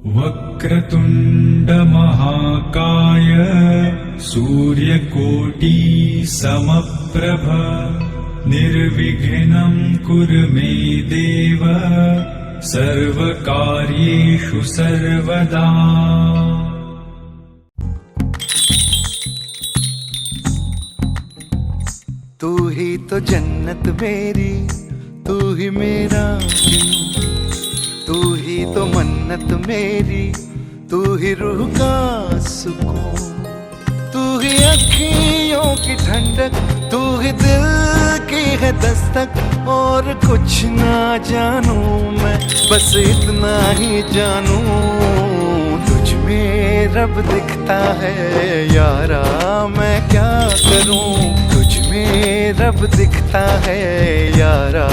ವಕ್ರತುಂಡ ಮಹಾಕಾಯ ಸೂರ್ಯಕೋಟಿ ಸಮಪ್ರಭ ನಿರ್ವಿಘ್ನಂ ಕುರು ಮೇ ದೇವ ಸರ್ವಕಾರ್ಯೇಷು ಸರ್ವದಾ. तू ही तो जन्नत मेरी, तू ही मेरा दिल, तू ही तो मन्नत मेरी, तू ही रूह का सुकून, तू ही अखियों की ठंडक, तू ही दिल की है दस्तक. और कुछ ना जानू मैं, बस इतना ही जानू तुझ में रब दिखता है यारा. मैं क्या करूं, तुझ में रब दिखता है यारा.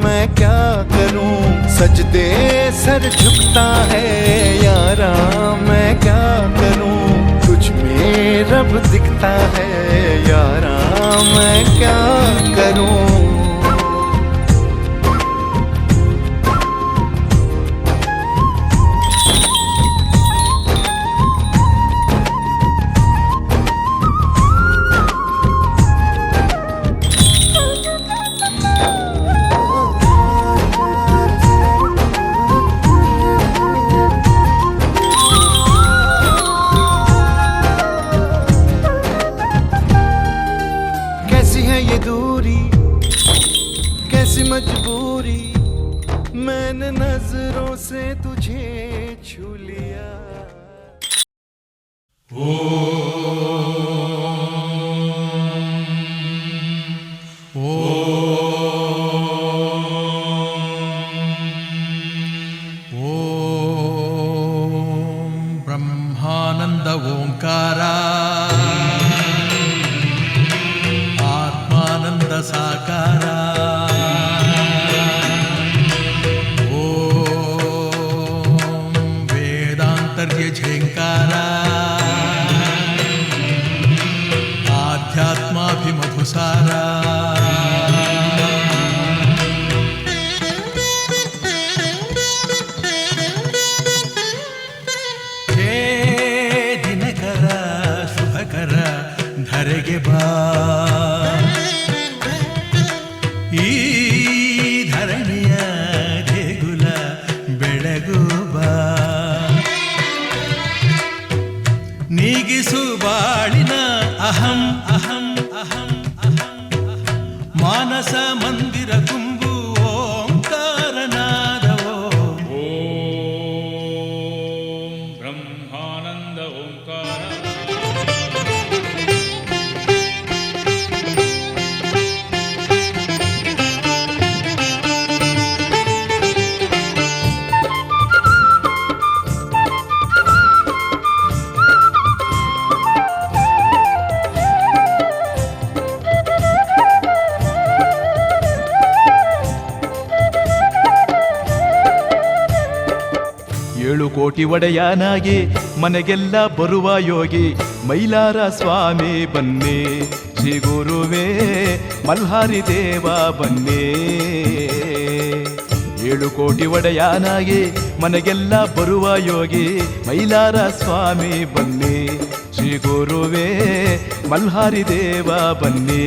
मैं क्या करूं, सजदे सर झुकता है यारा. मैं क्या करूं, तुझ में रब दिखता है यारा. मैं क्या करूं. कैसी मजबूरी, मैंने नजरों से तुझे छू लिया. ಓಂ ಬ್ರಹ್ಮಾನಂದ ಓಂಕಾರ ಆತ್ಮಾನಂದ ಸಾಕಾರ. ಝೇಂಕಾರ ಆಧ್ಯಾತ್ಮಾಭಿಮಧುಸಾರ. ಹೇ ದಿನಕರ ಶುಭಕರ ಧರೆಗೆ ಬಾ, ಈ ಧರಣಿಯ ದೇಗುಲ ಬೆಳಗು ಬಾ. ನೀಗಿಸು ಬಾಳಿನ ಅಹಂ ಅಹಂ ಅಹಂ ಅಹಂ ಮಾನಸ ಮಂದಿರ ತುಂಬು ಓಂಕಾರನಾದವೋ. ಓಂ ಬ್ರಹ್ಮಾನಂದ ಓಂಕಾರ. ಏಳು ಕೋಟಿ ಒಡೆಯನಾಗಿ ಮನೆಗೆಲ್ಲ ಬರುವ ಯೋಗಿ ಮೈಲಾರ ಸ್ವಾಮಿ ಬನ್ನಿ. ಶ್ರೀ ಗುರುವೇ ಮಲ್ಹಾರಿ ದೇವ ಬನ್ನಿ. ಏಳು ಕೋಟಿ ಒಡೆಯನಾಗಿ ಮನೆಗೆಲ್ಲ ಬರುವ ಯೋಗಿ ಮೈಲಾರ ಸ್ವಾಮಿ ಬನ್ನಿ. ಶ್ರೀ ಗುರುವೇ ಮಲ್ಹಾರಿ ದೇವ ಬನ್ನಿ.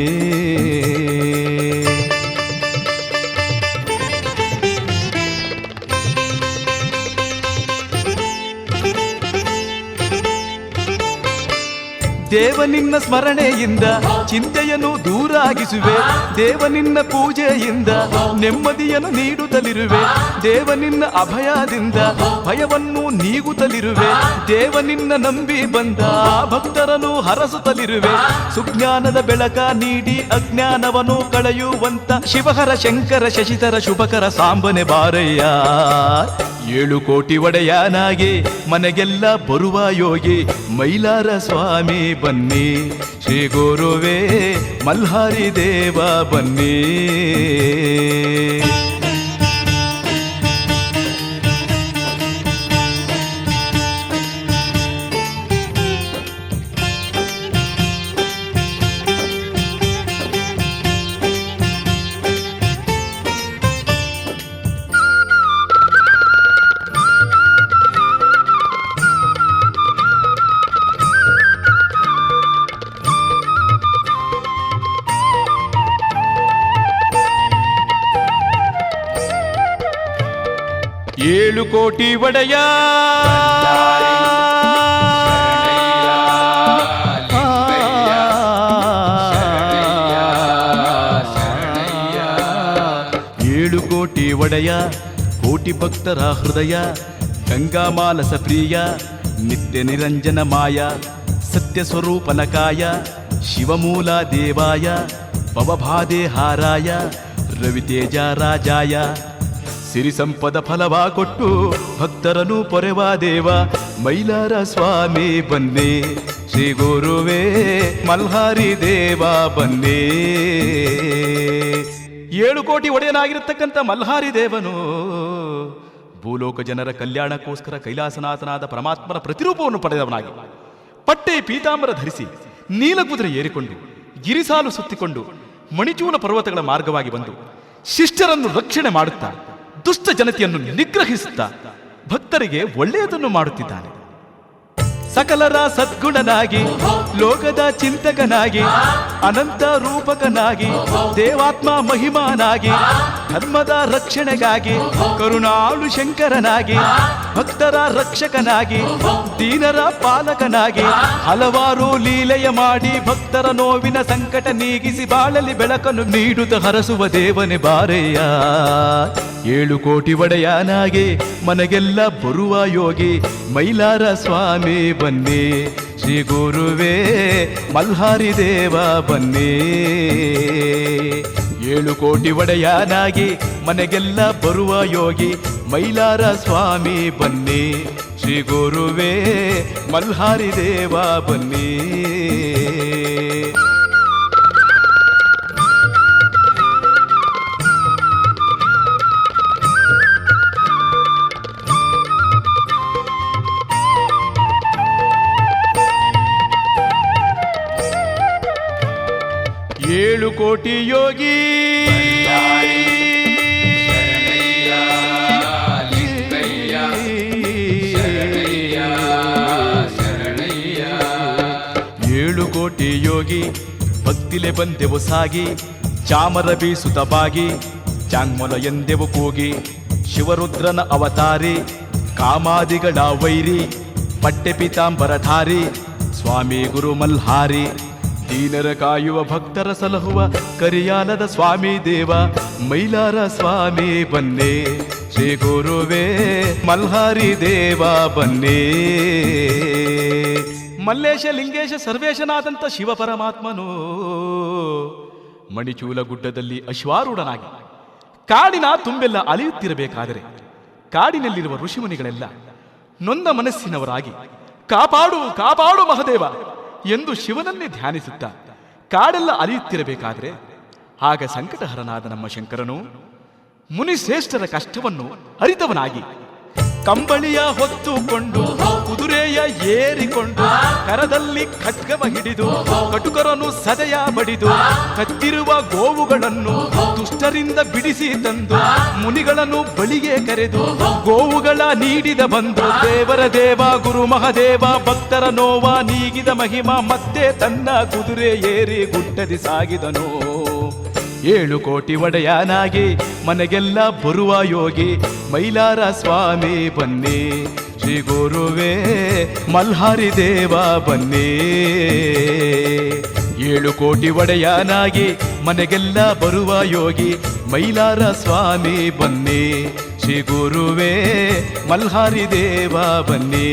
ದೇವನಿನ್ನ ಸ್ಮರಣೆಯಿಂದ ಚಿಂತೆಯನ್ನು ದೂರಾಗಿಸುವೆ. ದೇವನಿನ್ನ ಪೂಜೆಯಿಂದ ನೆಮ್ಮದಿಯನ್ನು ನೀಡುತ್ತಲಿರುವೆ. ದೇವನಿನ್ನ ಅಭಯದಿಂದ ಭಯವನ್ನು ನೀಗುತ್ತಲಿರುವೆ. ದೇವನಿನ್ನ ನಂಬಿ ಬಂದ ಭಕ್ತರನ್ನು ಹರಸುತ್ತಲಿರುವೆ. ಸುಜ್ಞಾನದ ಬೆಳಕ ನೀಡಿ ಅಜ್ಞಾನವನ್ನು ಕಳೆಯುವಂತ ಶಿವಹರ ಶಂಕರ ಶಶಿಧರ ಶುಭಕರ ಸಾಂಬನೆ ಬಾರಯ್ಯ. ಏಳು ಕೋಟಿ ಒಡೆಯನಾಗಿ ಮನೆಗೆಲ್ಲ ಬರುವ ಯೋಗಿ ಮೈಲಾರ ಸ್ವಾಮಿ ಬನ್ನಿ. ಶ್ರೀ ಗುರುವೇ ಮಲ್ಹಾರಿ ದೇವ ಬನ್ನಿ. ಏಳು ಕೋಟಿ ಒಡೆಯ ಏಳು ಕೋಟಿ ಒಡೆಯ ಕೋಟಿ ಭಕ್ತರ ಹೃದಯ ಗಂಗಾಮಾಲಸ ಪ್ರಿಯ ನಿತ್ಯ ನಿರಂಜನ ಮಾಯ ಸತ್ಯ ಸ್ವರೂಪನ ಕಾಯ ಶಿವಮೂಲ ದೇವಾಯ ಭವಬಾಧೆ ಹಾರಾಯ ರವಿತೇಜ ರಾಜಾಯ ಸಿರಿ ಸಂಪದ ಫಲವ ಕೊಟ್ಟು ಭಕ್ತರನ್ನು ಪೊರೆವ ದೇವ ಮೈಲಾರ ಸ್ವಾಮಿ ಬನ್ನೇ ಶ್ರೀ ಗುರುವೇ ಮಲ್ಹಾರಿ ದೇವ ಬನ್ನೇ. 7 ಕೋಟಿ ಒಡೆಯನಾಗಿರತಕ್ಕಂಥ ಮಲ್ಹಾರಿ ದೇವನು ಭೂಲೋಕ ಜನರ ಕಲ್ಯಾಣಕ್ಕೋಸ್ಕರ ಕೈಲಾಸನಾಥನಾದ ಪರಮಾತ್ಮನ ಪ್ರತಿರೂಪವನ್ನು ಪಡೆದವನಾಗಿ ಪಟ್ಟೆ ಪೀತಾಂಬರ ಧರಿಸಿ ನೀಲಕುದುರೆ ಏರಿಕೊಂಡು ಗಿರಿಸಾಲು ಸುತ್ತಿಕೊಂಡು ಮಣಿಚೂಲ ಪರ್ವತಗಳ ಮಾರ್ಗವಾಗಿ ಬಂದು ಶಿಷ್ಟರನ್ನು ರಕ್ಷಣೆ ಮಾಡುತ್ತಾ ದುಷ್ಟ ಜನತೆಯನ್ನು ನಿಗ್ರಹಿಸುತ್ತಾ ಭಕ್ತರಿಗೆ ಒಳ್ಳೆಯದನ್ನು ಮಾಡುತ್ತಿದ್ದಾನೆ. ಸಕಲರ ಸದ್ಗುಣನಾಗಿ ಲೋಕದ ಚಿಂತಕನಾಗಿ ಅನಂತ ರೂಪಕನಾಗಿ ದೇವಾತ್ಮ ಮಹಿಮಾನಾಗಿ ಧರ್ಮದ ರಕ್ಷಣೆಗಾಗಿ ಕರುಣಾಳು ಶಂಕರನಾಗಿ ಭಕ್ತರ ರಕ್ಷಕನಾಗಿ ದೀನರ ಪಾಲಕನಾಗಿ ಹಲವಾರು ಲೀಲೆಯ ಮಾಡಿ ಭಕ್ತರ ನೋವಿನ ಸಂಕಟ ನೀಗಿಸಿ ಬಾಳಲಿ ಬೆಳಕನ್ನು ನೀಡುತ್ತ ಹರಸುವ ದೇವನೇ ಬಾರೆಯ. 7 ಕೋಟಿ ಒಡೆಯನಾಗಿ ಮನೆಗೆಲ್ಲ ಬರುವ ಯೋಗಿ ಮೈಲಾರ ಸ್ವಾಮಿ ಬನ್ನಿ ಶ್ರೀ ಗುರುವೇ ಮಲ್ಹಾರಿ ದೇವ ಬನ್ನಿ. 7 ಕೋಟಿ ಒಡೆಯನಾಗಿ ಮನೆಗೆಲ್ಲ ಬರುವ ಯೋಗಿ ಮೈಲಾರ ಸ್ವಾಮಿ ಬನ್ನಿ ಶ್ರೀ ಗುರುವೇ ಮಲ್ಹಾರಿ ದೇವ ಬನ್ನಿ. ಏಳು ಕೋಟಿ ಯೋಗಿ ಏಳು ಕೋಟಿ ಯೋಗಿ ಭಕ್ತಿಲೆ ಬಂದೆವು ಸಾಗಿ ಚಾಮರ ಬೀಸುತ್ತ ಬಾಗಿ ಚಾಂಗ್ಮೊಲ ಎಂದೆವು ಕೂಗಿ ಶಿವರುದ್ರನ ಅವತಾರಿ ಕಾಮಾದಿಗಳ ವೈರಿ ಪಟ್ಟೆ ಪೀತಾಂಬರಧಾರಿ ಸ್ವಾಮಿ ಗುರು ಮಲ್ಹಾರಿ ದೀನರ ಕಾಯುವ ಭಕ್ತರ ಸಲಹುವ ಕರಿಯಾಲದ ಸ್ವಾಮಿ ದೇವ ಮೈಲಾರ ಸ್ವಾಮಿ ಬನ್ನೇ ಶ್ರೀ ಗುರುವೇ ಮಲ್ಹಾರಿ ದೇವ ಬನ್ನೇ. ಮಲ್ಲೇಶ ಲಿಂಗೇಶ ಸರ್ವೇಶನಾದಂಥ ಶಿವ ಪರಮಾತ್ಮನು ಮಣಿಚೂಲ ಗುಡ್ಡದಲ್ಲಿ ಅಶ್ವಾರೂಢನಾಗಿ ಕಾಡಿನ ತುಂಬೆಲ್ಲ ಅಲೆಯುತ್ತಿರಬೇಕಾದರೆ ಕಾಡಿನಲ್ಲಿರುವ ಋಷಿಮುನಿಗಳೆಲ್ಲ ನೊಂದ ಮನಸ್ಸಿನವರಾಗಿ ಕಾಪಾಡು ಕಾಪಾಡು ಮಹದೇವ ಎಂದು ಶಿವನನ್ನೇ ಧ್ಯಾನಿಸುತ್ತಾ ಕಾಡೆಲ್ಲ ಅಲಿಯುತ್ತಿರಬೇಕಾದ್ರೆ ಆಗ ಸಂಕಟಹರನಾದ ನಮ್ಮ ಶಂಕರನು ಮುನಿಶ್ರೇಷ್ಠರ ಕಷ್ಟವನ್ನು ಅರಿತವನಾಗಿ ಕಂಬಳಿಯ ಹೊತ್ತುಕೊಂಡು ಕುದುರೆಯ ಏರಿಕೊಂಡು ಕರದಲ್ಲಿ ಖಡ್ಗವ ಹಿಡಿದು ಕಟುಕರನ್ನು ಸದೆಯ ಬಡಿದು ಕತ್ತಿರುವ ಗೋವುಗಳನ್ನು ದುಷ್ಟರಿಂದ ಬಿಡಿಸಿ ತಂದು ಮುನಿಗಳನ್ನು ಬಳಿಗೆ ಕರೆದು ಗೋವುಗಳ ನೀಡಿದ ಬಂದು ದೇವರ ದೇವ ಗುರು ಮಹದೇವ ಭಕ್ತರ ನೋವ ನೀಗಿದ ಮಹಿಮಾ ಮತ್ತೆ ತನ್ನ ಕುದುರೆ ಏರಿ ಗುಡ್ಡದಿ ಸಾಗಿದನು. 7 ಕೋಟಿ ಒಡೆಯನಾಗಿ ಮನೆಗೆಲ್ಲ ಬರುವ ಯೋಗಿ ಮೈಲಾರ ಸ್ವಾಮಿ ಬನ್ನಿ ಶ್ರೀ ಗುರುವೇ ಮಲ್ಹಾರಿ ದೇವ ಬನ್ನಿ. 7 ಕೋಟಿ ಒಡೆಯನಾಗಿ ಮನೆಗೆಲ್ಲ ಬರುವ ಯೋಗಿ ಮೈಲಾರ ಸ್ವಾಮಿ ಬನ್ನಿ ಶ್ರೀ ಗುರುವೇ ಮಲ್ಹಾರಿ ದೇವ ಬನ್ನಿ.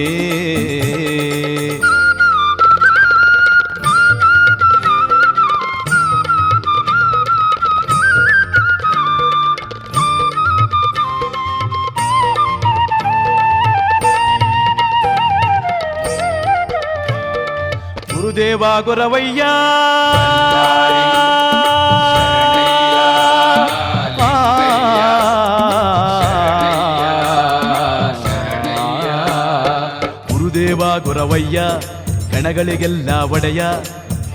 ಗುರುದೇವ ಗುರವಯ್ಯ ಗುರುದೇವ ಗುರವಯ್ಯ ಗಣಗಳಿಗೆಲ್ಲ ಒಡೆಯ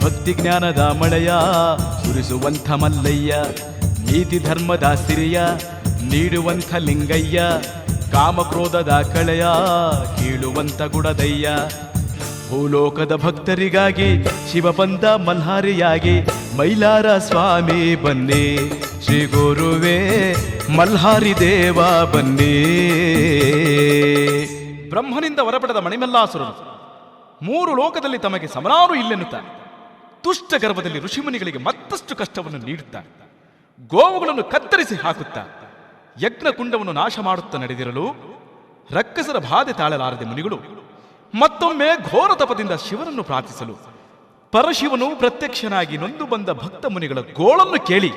ಭಕ್ತಿ ಜ್ಞಾನದ ಮಳೆಯ ಸುರಿಸುವಂಥ ಮಲ್ಲಯ್ಯ ನೀತಿ ಧರ್ಮದ ಸಿರಿಯ ನೀಡುವಂಥ ಲಿಂಗಯ್ಯ ಕಾಮಕ್ರೋಧದ ಕಳೆಯ ಕೀಳುವಂಥ ಗುಡದಯ್ಯ ಭೂಲೋಕದ ಭಕ್ತರಿಗಾಗಿ ಶಿವ ಬಂದ ಮಲ್ಹಾರಿಯಾಗಿ ಮೈಲಾರ ಸ್ವಾಮಿ ಬನ್ನಿ ಶ್ರೀ ಗುರುವೇ ಮಲ್ಹಾರಿ ದೇವ ಬನ್ನಿ. ಬ್ರಹ್ಮನಿಂದ ಹೊರಪಡೆದ ಮಣಿಮಲ್ಲಾಸುರನು 3 ಲೋಕದಲ್ಲಿ ತಮಗೆ ಸಮನಾರು ಇಲ್ಲೆನ್ನುತ್ತಾನೆ. ದುಷ್ಟ ಗರ್ಭದಲ್ಲಿ ಋಷಿಮುನಿಗಳಿಗೆ ಮತ್ತಷ್ಟು ಕಷ್ಟವನ್ನು ನೀಡುತ್ತಾನೆ. ಗೋವುಗಳನ್ನು ಕತ್ತರಿಸಿ ಹಾಕುತ್ತಾ ಯಜ್ಞಕುಂಡವನ್ನು ನಾಶ ಮಾಡುತ್ತಾ ನಡೆದಿರಲು ರಕ್ಕಸರ ಬಾಧೆ ತಾಳಲಾರದೆ ಮುನಿಗಳು ಮತ್ತೊಮ್ಮೆ ಘೋರ ತಪದಿಂದ ಶಿವನನ್ನು ಪ್ರಾರ್ಥಿಸಲು ಪರಶಿವನು ಪ್ರತ್ಯಕ್ಷನಾಗಿ ನೊಂದು ಬಂದ ಭಕ್ತ ಮುನಿಗಳ ಗೋಳನ್ನು ಕೇಳಿ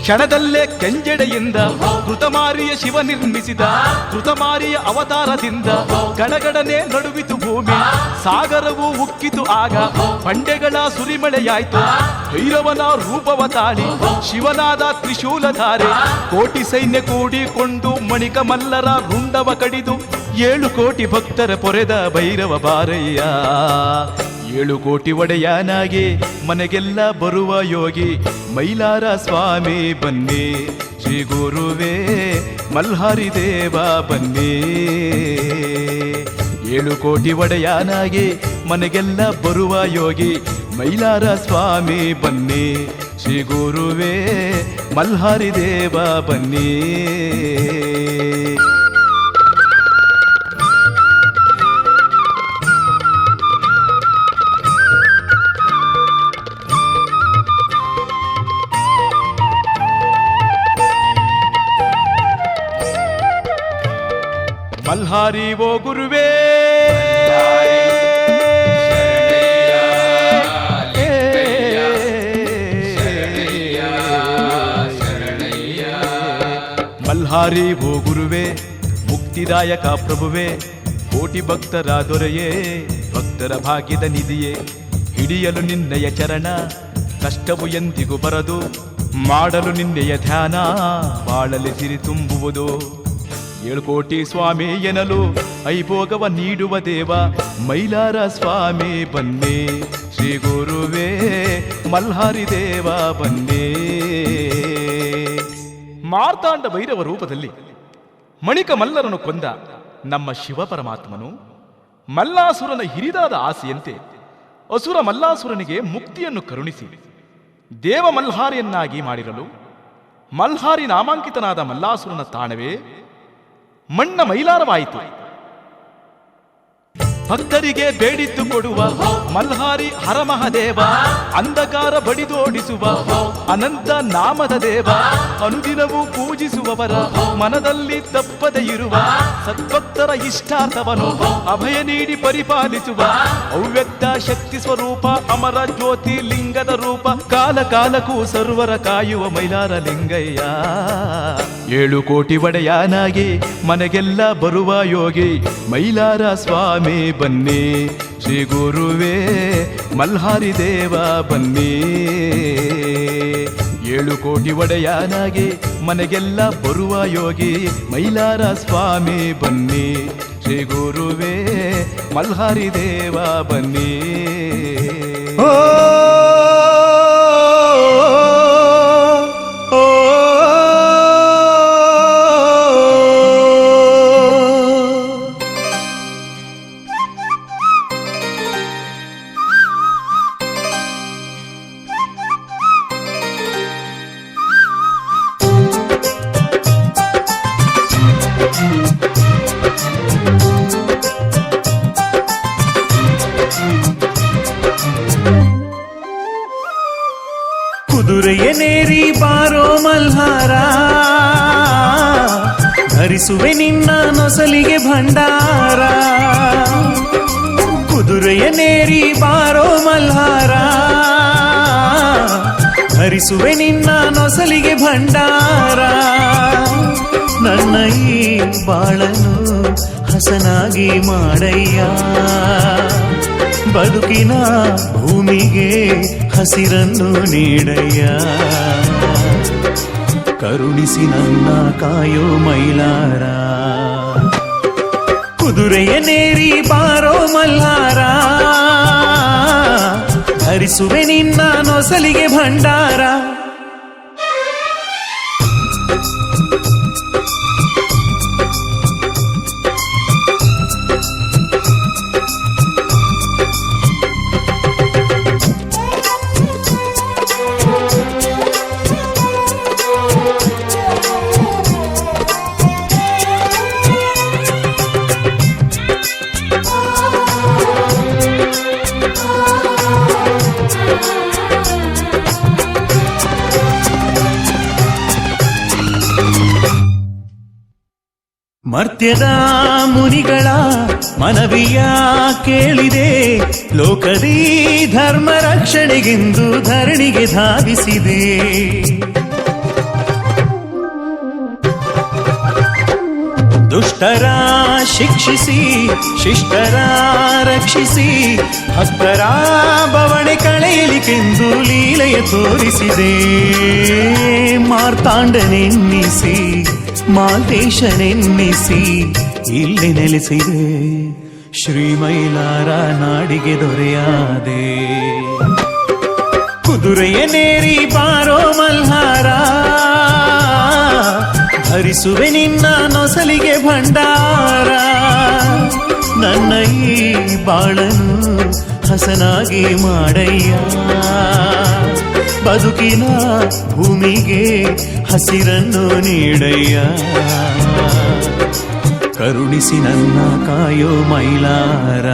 ಕ್ಷಣದಲ್ಲೇ ಕೆಂಜೆಡೆಯಿಂದ ಕೃತಮಾರಿಯ ಶಿವ ನಿರ್ಮಿಸಿದ ಕೃತಮಾರಿಯ ಅವತಾರದಿಂದ ಗಡಗಡನೆ ನಡುವಿತು ಭೂಮಿ, ಸಾಗರವು ಉಕ್ಕಿತು. ಆಗ ಬಂಡೆಗಳ ಸುರಿಮಳೆಯಾಯ್ತು. ಭೈರವನ ರೂಪವ ತಾಳಿ ಶಿವನಾದ ತ್ರಿಶೂಲಧಾರೆ ಕೋಟಿ ಸೈನ್ಯ ಕೂಡಿಕೊಂಡು ಮಣಿಕ ಮಲ್ಲರ ರುಂಡವ ಕಡಿದು 7 ಕೋಟಿ ಭಕ್ತರ ಪೊರೆದ ಭೈರವ ಬಾರಯ್ಯ. 7 ಕೋಟಿ ಒಡೆಯನಾಗಿ ಮನೆಗೆಲ್ಲ ಬರುವ ಯೋಗಿ ಮೈಲಾರ ಸ್ವಾಮಿ ಬನ್ನಿ. ಶ್ರೀ ಗುರುವೇ ಮಲ್ಹಾರಿ ದೇವ ಬನ್ನಿ. 7 ಕೋಟಿ ಒಡೆಯನಾಗಿ ಮನೆಗೆಲ್ಲ ಬರುವ ಯೋಗಿ ಮೈಲಾರ ಸ್ವಾಮಿ ಬನ್ನಿ. ಶ್ರೀ ಗುರುವೇ ಮಲ್ಹಾರಿ ದೇವ ಬನ್ನಿ. ಮಲ್ಹಾರಿ ಓ ಗುರುವೇ ಮಲ್ಹಾರಿ ಓ ಗುರುವೇ ಮುಕ್ತಿದಾಯಕ ಪ್ರಭುವೇ ಕೋಟಿ ಭಕ್ತರ ದೊರೆಯೇ ಭಕ್ತರ ಭಾಗ್ಯದ ನಿಧಿಯೇ ಹಿಡಿಯಲು ನಿನ್ನೆಯ ಚರಣ ಕಷ್ಟವು ಎಂದಿಗೂ ಬರದು ಮಾಡಲು ನಿನ್ನೆಯ ಧ್ಯಾನ ಬಾಳಲಿ ಸಿರಿ ತುಂಬುವುದು 7 ಕೋಟಿ ಸ್ವಾಮಿ ಎನ್ನಲು ಐಭೋಗವ ನೀಡುವ ದೇವ ಮೈಲಾರ ಸ್ವಾಮಿ ಬನ್ನಿ. ಶ್ರೀ ಗುರುವೇ ಮಲ್ಹಾರಿ ದೇವ ಬನ್ನಿ. ಮಾರ್ತಾಂಡ ಭೈರವ ರೂಪದಲ್ಲಿ ಮಣಿಕ ಮಲ್ಲರನ್ನು ಕೊಂದ ನಮ್ಮ ಶಿವ ಪರಮಾತ್ಮನು ಮಲ್ಲಾಸುರನ ಹಿರಿದಾದ ಆಸೆಯಂತೆ ಅಸುರ ಮಲ್ಲಾಸುರನಿಗೆ ಮುಕ್ತಿಯನ್ನು ಕರುಣಿಸಿ ದೇವ ಮಲ್ಹಾರಿಯನ್ನಾಗಿ ಮಾಡಿರಲು ಮಲ್ಹಾರಿ ನಾಮಾಂಕಿತನಾದ ಮಲ್ಲಾಸುರನ ತಾಣವೇ ಮಣ್ಣ ಮೈಲಾರವಾಯಿತು. ಭಕ್ತರಿಗೆ ಬೇಡಿದ್ದು ಕೊಡುವ ಮಲ್ಹಾರಿ ಹರಮಹದೇವ ಅಂಧಕಾರ ಬಡಿದೋಡಿಸುವ ಅನಂತ ನಾಮದ ದೇವ ಅನುದಿನವೂ ಪೂಜಿಸುವವರ ಮನದಲ್ಲಿ ತಪ್ಪದೆ ಇರುವ ಸದ್ಭಕ್ತರ ಇಷ್ಟಾರ್ಥವನ್ನು ಅಭಯ ನೀಡಿ ಪರಿಪಾಲಿಸುವ ಅವ್ಯಕ್ತ ಶಕ್ತಿ ಸ್ವರೂಪ ಅಮರ ಜ್ಯೋತಿ ಲಿಂಗದ ರೂಪ ಕಾಲ ಕಾಲಕ್ಕೂ ಸರ್ವರ ಕಾಯುವ ಮೈಲಾರ ಲಿಂಗಯ್ಯ. 7 ಕೋಟಿ ಒಡೆಯನಾಗಿ ಮನೆಗೆಲ್ಲ ಬರುವ ಯೋಗಿ ಮೈಲಾರ ಸ್ವಾಮಿ ಬನ್ನಿ. ಶ್ರೀ ಗುರುವೇ ಮಲ್ಹಾರಿ ದೇವ ಬನ್ನಿ. 7 ಕೋಟಿ ಒಡೆಯನಾಗಿ ಮನೆಗೆಲ್ಲ ಬರುವ ಯೋಗಿ ಮೈಲಾರ ಸ್ವಾಮಿ ಬನ್ನಿ. ಶ್ರೀ ಗುರುವೇ ಮಲ್ಹಾರಿ ದೇವ ಬನ್ನಿ. ಕುದುರೆಯನೇರಿ ಬಾರೋ ಮಲ್ಹಾರ ಧರಿಸುವೆ ನಿನ್ನ ನೊಸಲಿಗೆ ಭಂಡಾರ. ಕುದುರೆಯನೇರಿ ಬಾರೋ ಮಲ್ಹಾರ ಧರಿಸುವೆ ನಿನ್ನ ನೊಸಲಿಗೆ ಭಂಡಾರ. ನನ್ನ ಈ ಬಾಳನು ಹಸನಾಗಿ ಮಾಡಯ್ಯ, ಬದುಕಿನ ಭೂಮಿಗೆ ಹಸಿರನ್ನು ನೀಡಯ್ಯ. ಕರುಣಿಸಿ ನನ್ನ ಕಾಯೋ ಮೈಲಾರ. ಕುದುರೆಯನೇರಿ ಬಾರೋ ಮಲ್ಹಾರ ಧರಿಸುವೆ ನಿನ್ನ ನೊಸಲಿಗೆ ಭಂಡಾರ. ಮರ್ತ್ಯದ ಮುನಿಗಳ ಮನವಿಯ ಕೇಳಿದೆ, ಲೋಕದಿ ಧರ್ಮ ರಕ್ಷಣೆಗೆಂದು ಧರಣಿಗೆ ಧಾವಿಸಿದೆ. ದುಷ್ಟರ ಶಿಕ್ಷಿಸಿ ಶಿಷ್ಟರ ರಕ್ಷಿಸಿ, ಭಕ್ತರ ಬವಣೆ ಕಳೆಯಲಿಕೆಂದು ಲೀಲೆಯ ತೋರಿಸಿದೆ. ಮಾರ್ತಾಂಡನೆನ್ನಿಸಿ ಮಾಲ್ತೇಶನೆನ್ನಿಸಿ ಇಲ್ಲಿ ನೆಲೆಸಿದೆ, ಶ್ರೀಮೈಲಾರ ನಾಡಿಗೆ ದೊರೆಯಾದೆ. ಕುದುರೆಯನೇರಿ ಬಾರೋ ಮಲ್ಹಾರ, ಹರಿಸುವೆ ನಿನ್ನ ನೊಸಲಿಗೆ ಭಂಡಾರ. ನನ್ನ ಈ ಬಾಳನು ಹಸನಾಗಿ ಮಾಡಯ್ಯ, ಬದುಕಿನ ಭೂಮಿಗೆ ಹಸಿರನ್ನು ನೀಡಯ್ಯ. ಕರುಣಿಸಿ ನನ್ನ ಕಾಯೋ ಮೈಲಾರ,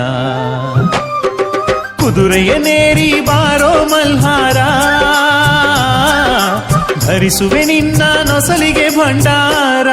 ಕುದುರೆಯನೇರಿ ಬಾರೋ ಮಲ್ಹಾರ, ಧರಿಸುವೆ ನಿನ್ನ ನೊಸಲಿಗೆ ಭಂಡಾರ.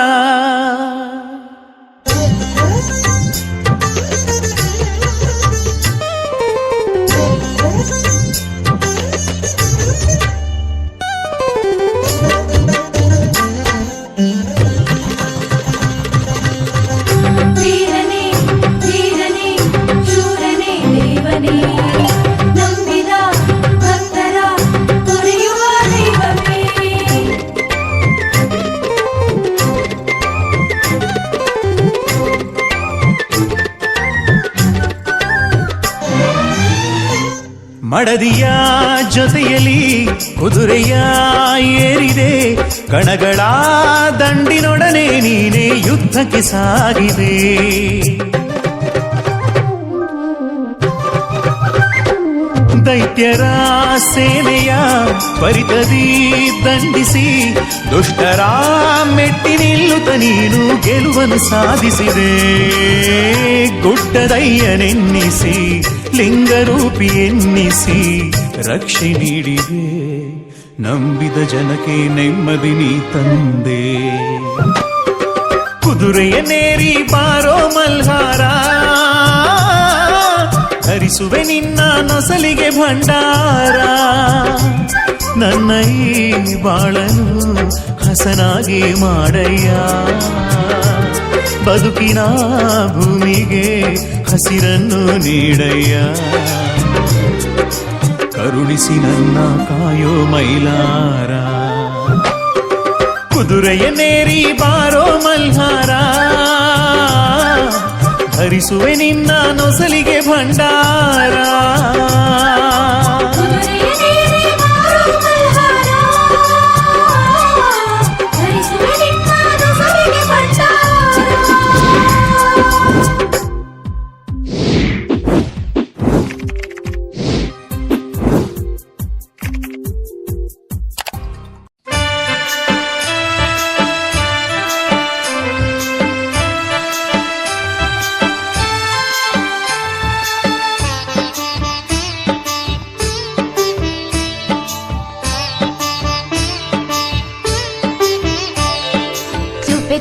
ಮಡದಿಯ ಜೊತೆಯಲ್ಲಿ ಕುದುರೆಯ ಏರಿದೆ, ಗಣಗಳ ದಂಡಿನೊಡನೆ ನೀನೇ ಯುದ್ಧಕ್ಕೆ ಸಾಗಿದೆ. ದೈತ್ಯರ ಸೇನೆಯ ತ್ವರಿತದಿ ದಂಡಿಸಿ, ದುಷ್ಟರ ಮೆಟ್ಟಿ ನಿಲ್ಲುತ್ತ ನೀನು ಗೆಲುವನ್ನು ಸಾಧಿಸಿದೆ. ಗುಡ್ಡದಯ್ಯನೆನ್ನಿಸಿ ಲಿಂಗರೂಪಿ ಎನ್ನಿಸಿ ರಕ್ಷೆ ನೀಡಿದೆ, ನಂಬಿದ ಜನಕ್ಕೆ ನೆಮ್ಮದಿ ನೀ ತಂದೆ. ಕುದುರೆಯನೇರಿ ಬಾರೋ ಮಲ್ಹಾರ, ಧರಿಸುವೆ ನಿನ್ನ ನೊಸಲಿಗೆ ಭಂಡಾರ. ನನ್ನ ಈ ಬಾಳನು ಹಸನಾಗಿ ಮಾಡಯ್ಯ, ಬದುಕಿನ ಭೂಮಿಗೆ ಹಸಿರನ್ನು ನೀಡಯ್ಯ. ಕರುಣಿಸಿ ನನ್ನ ಕಾಯೋ ಮೈಲಾರ, ಕುದುರೆಯನೇರಿ ಬಾರೋ ಮಲ್ಹಾರ, ಧರಿಸುವೆ ನಿನ್ನ ನೊಸಲಿಗೆ ಭಂಡಾರ.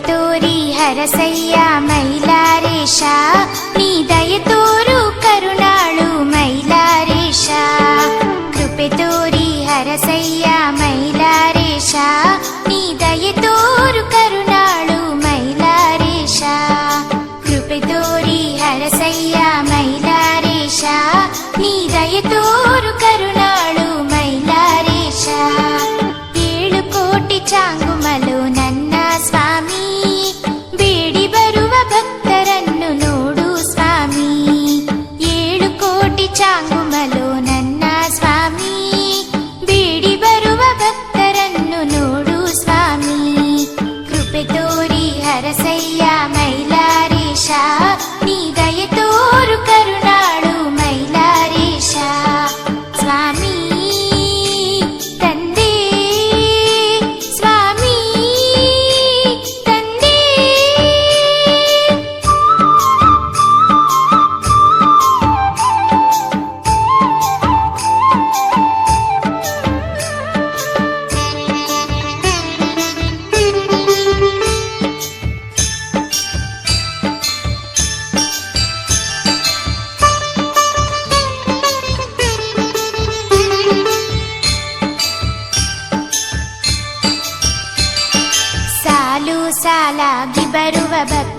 ತೋರಿ ಹರಸಯ್ಯ ಮೈಲಾರೇಶ, ನೀ ದಯ ತೋರು ಕರುಣಾಳು ಮೈಲಾರೇಶ. ಕೃಪೆ ತೋರಿ ಹರಸಯ್ಯ ಮೈಲಾರೇಶ, ನೀ ದಯ ತೋರು ಕರುಣಾಳು ಮೈಲಾರೇಶ. ಕೃಪೆ ತೋರಿ ಹರಸಯ್ಯ ಮೈಲಾರೇಶ, ನೀ ದಯ ತೋರು ಕರುಣಾಳು ಮೈಲಾರೇಶ. 7 ಕೋಟಿ ಚಾಂಗುಮಲು ನನ್ನ ಸ್ವಾಮಿ, ಬೇಡಿ ಬರುವ ಭಕ್ತರನ್ನು ನೋಡು ಸ್ವಾಮಿ. 7 ಕೋಟಿ ಚಾಂಗುಮಲು ನನ್ನ ಸ್ವಾಮಿ, ಬೇಡಿ ಬರುವ ಭಕ್ತರನ್ನು ನೋಡು ಸ್ವಾಮಿ. ಕೃಪೆ ತೋರಿ ಹರಸಯ್ಯ ಮೈಲಾರೇಶ, ನೀ ದಯ ತೋರು ಕರುಣಾಳು ಮೈಲಾರೇಶ.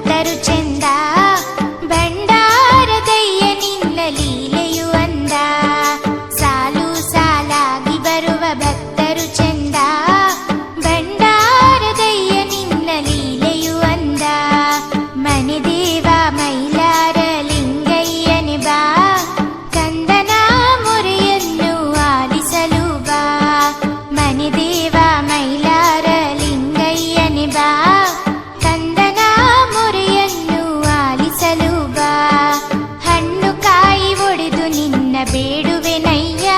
ಭಕ್ತರು ಚೆಂದ ಭಂಡಾರದಯ್ಯ ನಿನ್ನ ಲೀಲೆಯು ಅಂದ ಸಾಲು ಸಾಲಾಗಿ ಬರುವ ಭಕ್ತರು ಚೆಂದ ಭಂಡಾರದಯ್ಯ ನಿನ್ನ ಲೀಲೆಯು ಅಂದ ಮನೆ ದೇವ ಮೈಲಾರ ಲಿಂಗಯ್ಯನೆ ಬಾ ಕಂದನ ಮೊರೆಯನ್ನು ಆಲಿಸಲು ಬಾ ಮನೆ ದೇವ ಮೈಲಾರ ಲಿಂಗಯ್ಯನೆ ಬಾ ಕಂದನ ಮೊರೆಯನ್ನು ಆಲಿಸಲು ಬಾ ಹಣ್ಣು ಕಾಯಿ ಒಡೆದು ನಿನ್ನ ಬೇಡುವೆನಯ್ಯ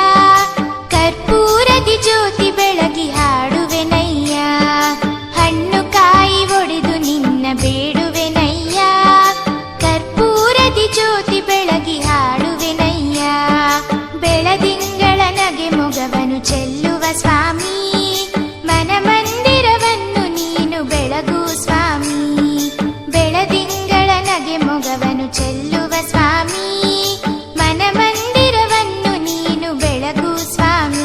ಕರ್ಪೂರದಿ ಜ್ಯೋತಿ ಬೆಳಗಿ ಹಾಡುವೆನಯ್ಯ ಹಣ್ಣು ಕಾಯಿ ಒಡೆದು ನಿನ್ನ ಬೇಡುವೆನಯ್ಯ ಕರ್ಪೂರದಿ ಜ್ಯೋತಿ ಬೆಳಗಿ ಹಾಡುವೆನಯ್ಯ ಬೆಳದಿಂಗಳ ನಗೆ ಮೊಗವನು ಚೆಲ್ಲುವ ಸ್ವಾಮಿ ಮನ ಮಂದಿರವನ್ನು ನೀನು ಬೆಳಗು ಸ್ವಾಮಿ ಬೆಳದಿಂಗಳ ನಗೆ ಮೊಗವನು ಚೆಲ್ಲುವ ಸ್ವಾಮಿ ಮನ ಮಂದಿರವನ್ನು ನೀನು ಬೆಳಗು ಸ್ವಾಮಿ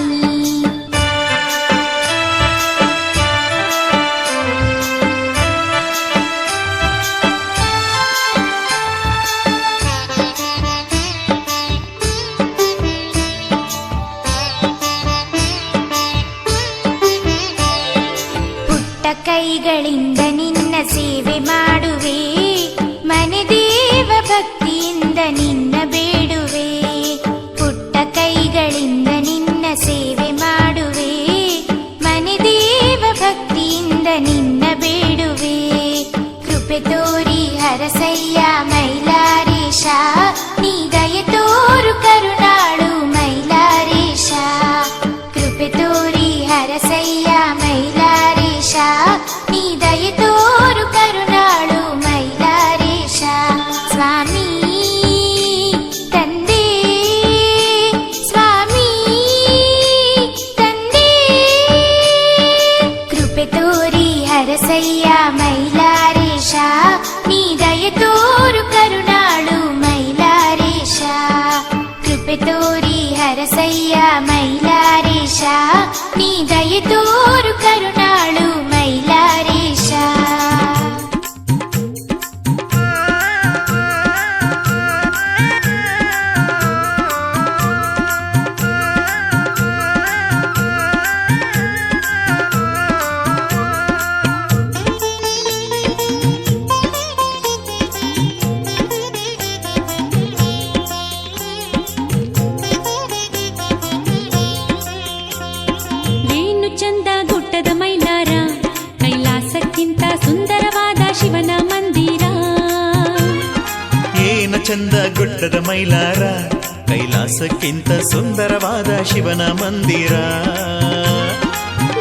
ಪುಟ್ಟ ಕೈಗಳಿಂದ ನಿನ್ನ ಸೇವೆ ಮಾಡುವೆ ಮನೆ ದೇವ ಭಕ್ತಿಯಿಂದ ನಿನ್ನ ಬೇಡುವೆ ಪುಟ್ಟ ಕೈಗಳಿಂದ ನಿನ್ನ ಸೇವೆ ಮಾಡುವೆ ಮನೆ ದೇವ ಭಕ್ತಿಯಿಂದ ನಿನ್ನ ಬೇಡುವೆ ಕೃಪೆ ತೋರಿ ಹರಸಯ್ಯ ಮೈಲಾರೇಶ ನೀ ದಯೆ ತೋರು ಕರುಣಾಳು ಮೈಲಾರೇಶ ಕೃಪೆ ತೋರಿ ಹರಸಯ್ಯ ಮೈಲಾರೇಶ ನೀ ದಯೆ ತೋರು ಕರುಣಾಳು ಮೈಲಾರೇಶ ಸ್ವಾಮಿ ತಂದೆ ಸ್ವಾಮಿ ತಂದೆ ಕೃಪೆ ತೋರಿ ಹರಸಯ್ಯ ಮೈಲಾರೇಶ ನೀ ದಯೆ ತೋರು ಕರುಣಾಳು ಮೈಲಾರೇಶ ಕೃಪೆ ತೋರಿ ಹರಸಯ್ಯ ಮೈಲಾರೇಶ ನೀ ದಯೆ ತೋರು ಕರುಣಾಳು ಮೈಲಾರೇಶ ಏನು ಚಂದ ಗುಡ್ಡದ ಮೈಲಾರ ಕೈಲಾಸಕ್ಕಿಂತ ಸುಂದರವಾದ ಶಿವನ ಮಂದಿರ ಏನ ಚಂದ ಗುಡ್ಡದ ಮೈಲಾರ ಕೈಲಾಸಕ್ಕಿಂತ ಸುಂದರವಾದ ಶಿವನ ಮಂದಿರ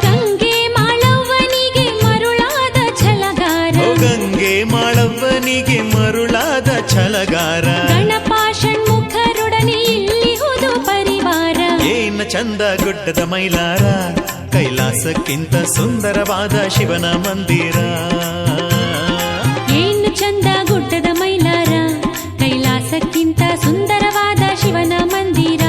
ಗಂಗೆ ಮಾಳವ್ವನಿಗೆ ಮರುಳಾದ ಛಲಗಾರ ಓ ಗಂಗೆ ಮಾಳವ್ವನಿಗೆ ಮರುಳಾದ ಛಲಗಾರ ಗಣಪ ಷಣ್ಮುಖರೊಡನೆ ಇಲ್ಲಿ ಹುದು ಪರಿವಾರ ಏನ ಚಂದ ಗುಡ್ಡದ ಮೈಲಾರ ಕೈಲಾಸಕ್ಕಿಂತ ಸುಂದರವಾದ ಶಿವನ ಮಂದಿರ ಏನು ಚಂದ ಗುಡ್ಡದ ಮೈಲಾರ ಕೈಲಾಸಕ್ಕಿಂತ ಸುಂದರವಾದ ಶಿವನ ಮಂದಿರ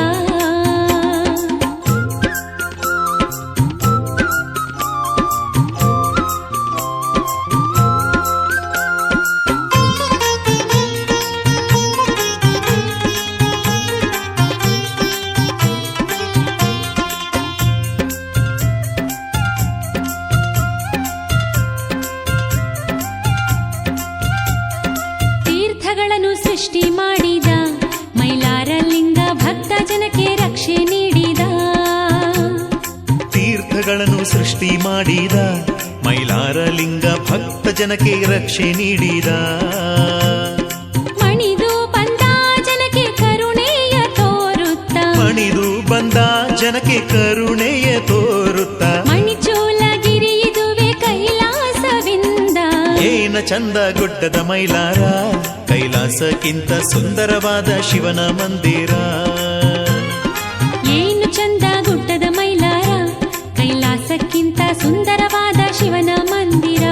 ತೀರ್ಥಗಳನ್ನು ಸೃಷ್ಟಿ ಮಾಡಿದ ಮೈಲಾರ ಲಿಂಗ ಭಕ್ತ ಜನಕ್ಕೆ ರಕ್ಷೆ ನೀಡಿದ ತೀರ್ಥಗಳನ್ನು ಸೃಷ್ಟಿ ಮಾಡಿದ ಮೈಲಾರ ಲಿಂಗ ಭಕ್ತ ಜನಕ್ಕೆ ರಕ್ಷೆ ನೀಡಿದ ಮಣಿದು ಬಂದ ಜನಕ್ಕೆ ಕರುಣೆಯ ತೋರುತ್ತ ಮಣಿದು ಬಂದ ಜನಕ್ಕೆ ಕರುಣೆಯ ತೋರುತ್ತ ಮಣಿಚೋಲಗಿರಿ ಇದುವೆ ಕೈಲಾಸವಿಂದ ಏನ ಚಂದ ಗುಡ್ಡದ ಮೈಲಾರ ಕೈಲಾಸಕ್ಕಿಂತ ಸುಂದರವಾದ ಶಿವನ ಮಂದಿರ ಏನು ಚಂದ ಗುಡ್ಡದ ಮೈಲಾರ ಕೈಲಾಸಕ್ಕಿಂತ ಸುಂದರವಾದ ಶಿವನ ಮಂದಿರ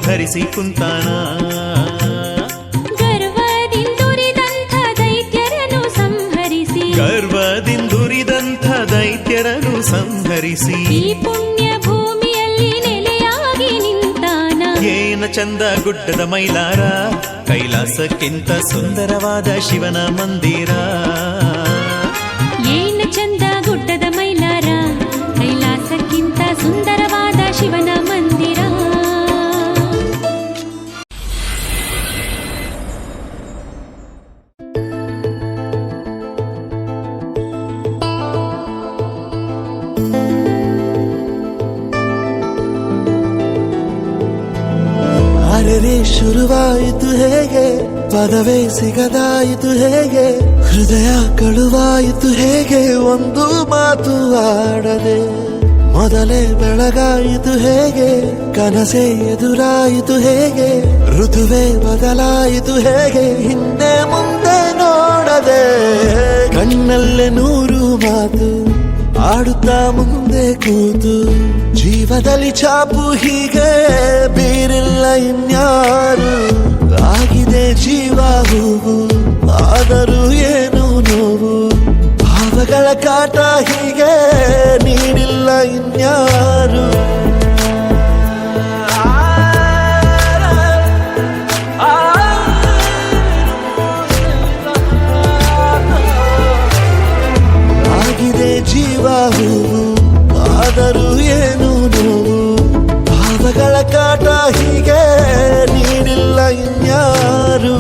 ಧರಿಸಿ ಕುಂತಾನ. ಗರ್ವದಿಂದುರಿದಂಥ ದೈತ್ಯರನ್ನು ಸಂಹರಿಸಿ, ಗರ್ವದಿಂದುರಿದಂಥ ದೈತ್ಯರನ್ನು ಸಂಹರಿಸಿ, ಈ ಪುಣ್ಯ ಭೂಮಿಯಲ್ಲಿ ನೆಲೆಯಾಗಿ ನಿಂತಾನ. ಏನ ಚಂದ ಗುಡ್ಡದ ಮೈಲಾರ, ಕೈಲಾಸಕ್ಕಿಂತ ಸುಂದರವಾದ ಶಿವನ ಮಂದಿರ. ಏನ ಚಂದ ಗುಡ್ಡದ ಮೈಲಾರ, ಕೈಲಾಸಕ್ಕಿಂತ ಸುಂದರವಾದ ಶಿವನ ಮಂದಿರ. ಅರೆರೆ ಶುರುವಾಯಿತು ಹೇಗೆ, ಪದವೇ ಸಿಗದಾಯಿತು ಹೇಗೆ, ಹೃದಯ ಕಳುವಾಯಿತು ಹೇಗೆ, ಒಂದು ಮಾತು ಆಡದೆ. ಮೊದಲೇ ಬೆಳಗಾಯಿತು ಹೇಗೆ, ಕನಸೇ ಎದುರಾಯಿತು ಹೇಗೆ, ಋತುವೇ ಬದಲಾಯಿತು ಹೇಗೆ, ಹಿಂದೆ ಮುಂದೆ ನೋಡದೆ. ಕಣ್ಣಲ್ಲೇ ನೂರು ಮಾತು ಆಡುತ್ತಾ ಮುಂದೆ ಕೂತು, ಜೀವದಲ್ಲಿ ಛಾಪು ಹೀಗೆ ಬೀರಿಲ್ಲ ಇನ್ಯಾರು. ಆಗಿದೆ ಜೀವ ಹೂವು, ಆದರೂ ಏನು ನೋವು, ಭಾವಗಳ ಕಾಟ ಹೀಗೆ ನೀಡಿಲ್ಲ ಇನ್ಯಾರು. ಆಗಿದೆ ಜೀವ ಹೂವು, ಆದರೂ ಏನು ನೋವು, ಭಾವಗಳ ಕಾಟ ಹೀಗೆ ನೀಡಿಲ್ಲ ಇನ್ಯಾರು.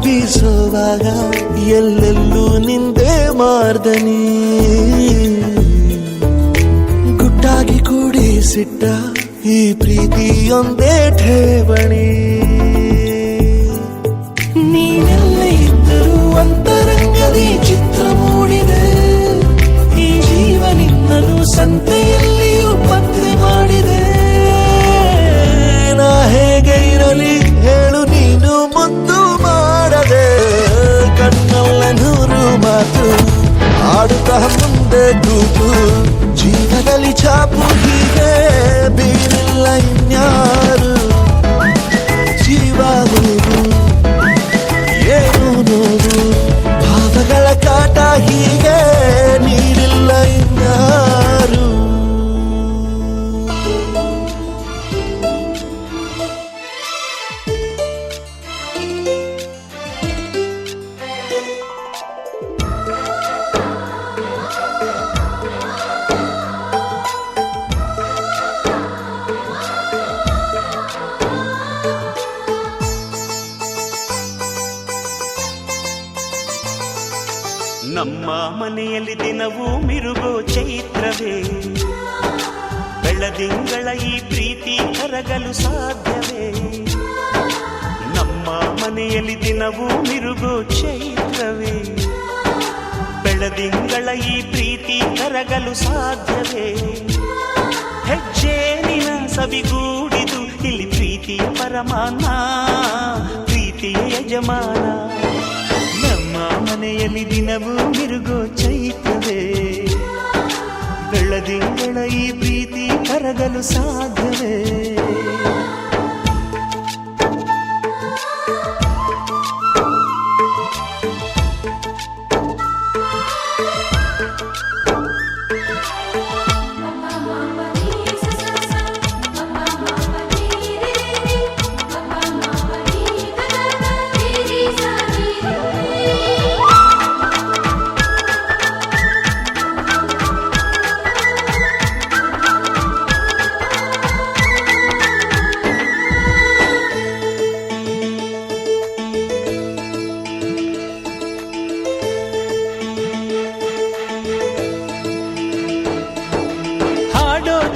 ಬೀಸುವಾಗ ಎಲ್ಲೆಲ್ಲೂ ನಿಂದೆ ಮಾರ್ದನಿ, ಗುಟ್ಟಾಗಿ ಕೂಡಿಸಿಟ್ಟ ಈ ಪ್ರೀತಿಯೊಂದೇ ಠೇವಣಿ. ನೀನೆಲ್ಲ ಇದ್ದರೂ ಅಂತರಂಗದಿ ಚಿತ್ರ ಮೂಡಿದೆ, ಈ ಜೀವ ನಿನ್ನನು ಸಂತೆಯಲ್ಲಿಯೂ ಪತ್ತೆ ಮಾಡಿದೆ. ನಾ ಹೇಗೆ ಇರಲಿ ಹೇಳು ನೀನು ಮುದ್ದು ಮಾಡದೆ, ಕಣ್ಣಲ್ಲ ನೂರು ಮಾತು ಆಡುತ್ತಾ ಮುಂದೆ ಕೂತು, ಜೀವದಲ್ಲಿ ಛಾಪು ಹೀಗೆ ಬೀರಿಲ್ಲ ಇನ್ಯಾರು. ಜೀವ ಹೂವು, ಏನು ನೋವು, ಭಾವಗಳ ಕಾಟ ಹೀಗೆ ನೀಡಿಲ್ಲ ಇನ್ಯಾರು. ನಮ್ಮ ಮನೆಯಲ್ಲಿ ದಿನವೂ ಮಿರುಗೋ ಚೈತ್ರವೇ, ಬೆಳದಿಂಗಳ ಈ ಪ್ರೀತಿ ಕರಗಲು ಸಾಧ್ಯವೇ. ನಮ್ಮ ಮನೆಯಲ್ಲಿ ದಿನವೂ ಮಿರುಗೋ ಚೈತ್ರವೇ, ಬೆಳದಿಂಗಳ ಈ ಪ್ರೀತಿ ಕರಗಲು ಸಾಧ್ಯವೇ. ಹೆಜ್ಜೇನಿನ ಸವಿಗೂಡಿದು ಇಲ್ಲಿ ಪ್ರೀತಿಯ ಪರಮಾನ, ಪ್ರೀತಿಯ ಯಜಮಾನ. ನಮ್ಮ ಮನೆಯಲ್ಲಿ ದಿನವೂ ಮಿರುಗೋ ಚೈತ್ರವೇ, ಬೆಳದಿಂಗಳ ಈ ಪ್ರೀತಿ ಕರಗಲು ಸಾಧ್ಯವೇ.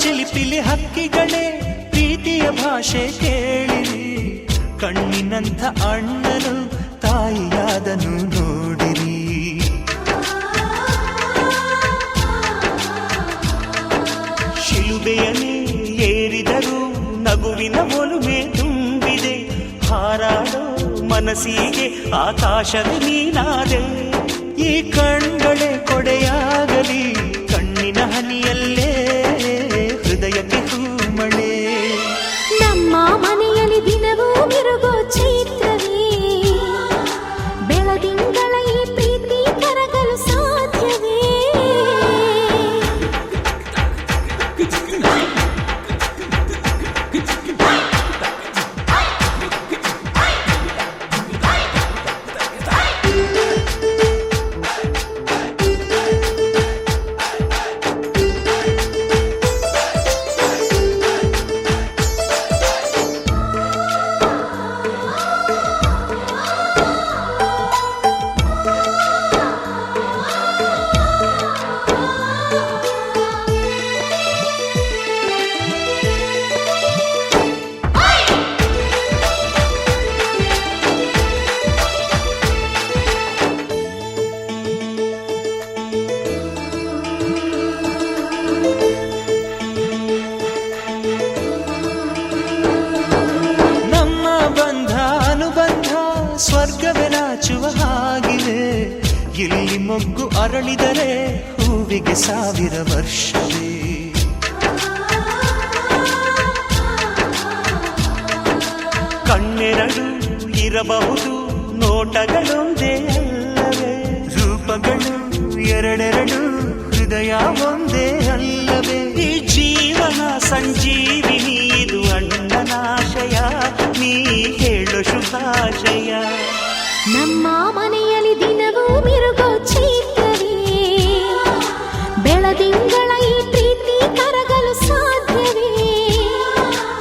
ಚಿಲಿಪಿಲಿ ಹಕ್ಕಿಗಳೇ ಪ್ರೀತಿಯ ಭಾಷೆ ಕೇಳಿರಿ, ಕಣ್ಣಿನಂಥ ಅಣ್ಣನು ತಾಯಿಯಾದನು ನೋಡಿರಿ. ಶಿಲುಬೆಯನ್ನೇ ಏರಿದರೂ ನಗುವಿನ ಒಲುಮೆ ತುಂಬಿದೆ, ಹಾರಾಡೋ ಮನಸ್ಸಿಗೆ ಆಕಾಶವೇ ನೀನಾದೆ. ಈ ಕಣ್ಗಳೇ ಕೊಡೆಯಾಗಲಿ, ಕಣ್ಣಿನ ಹನಿಯಲ್ಲೇ ಹೃದಯಕ್ಕೆ ಹೂಮಳೆ. ನಮ್ಮ ಮನೆಯಲ್ಲಿ ದಿನವೂ ಮಿರುಗೋ ಚೈತ್ರವೇ, ಬೆಳದಿಂಗಳ ಈ ಪ್ರೀತಿ ಕರಗಲು ಸಾಧ್ಯವೇ? ಸ್ವರ್ಗವೇ ನಾಚುವ ಹಾಗಿದೆ, ಇಲ್ಲಿ ಮೊಗ್ಗು ಅರಳಿದರೆ ಹೂವಿಗೆ 1000 ವರ್ಷವೇ. ಕಣ್ಣೆರಡು ಇರಬಹುದು, ನೋಟಗಳೊಂದೇ ಅಲ್ಲವೇ? ರೂಪಗಳು ಎರಡೆರಡು, ಹೃದಯ ಒಂದೇ ಅಲ್ಲವೇ? ಈ ಜೀವನ ಸಂಜೀವಿನಿ, ಇದು ಅಣ್ಣನಾಶಯ, ನೀ ಹೇಳು ಶುಭಾಶಯ. ನಮ್ಮ ಮನೆಯಲ್ಲಿ ದಿನವೂ ಮಿರುಗೋ ಚೈತ್ರವೇ, ಬೆಳದಿಂಗಳ ಈ ಪ್ರೀತಿ ಕರಗಲು ಸಾಧ್ಯವೇ?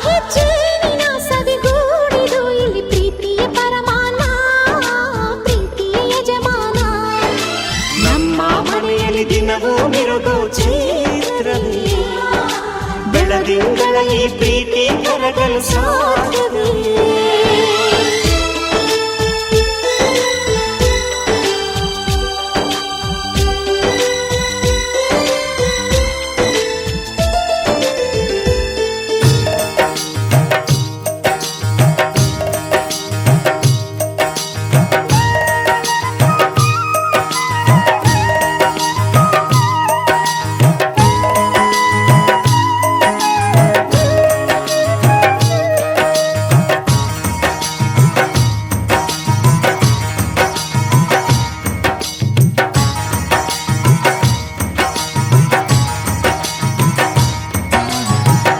ಹೆಜ್ಜೇನಿನ ಸವಿಗೂಡಿದು ಇಲ್ಲಿ ಪ್ರೀತಿಯ ಪರಮಾನ, ಪ್ರೀತಿಯ ಯಜಮಾನ. ನಮ್ಮ ಮನೆಯಲ್ಲಿ ದಿನವೂ ಮಿರುಗೋ ಚೈತ್ರವೇ, ಬೆಳದಿಂಗಳ ಈ ಪ್ರೀತಿ ಕರಗಲು ಸಾಧ್ಯವೇ?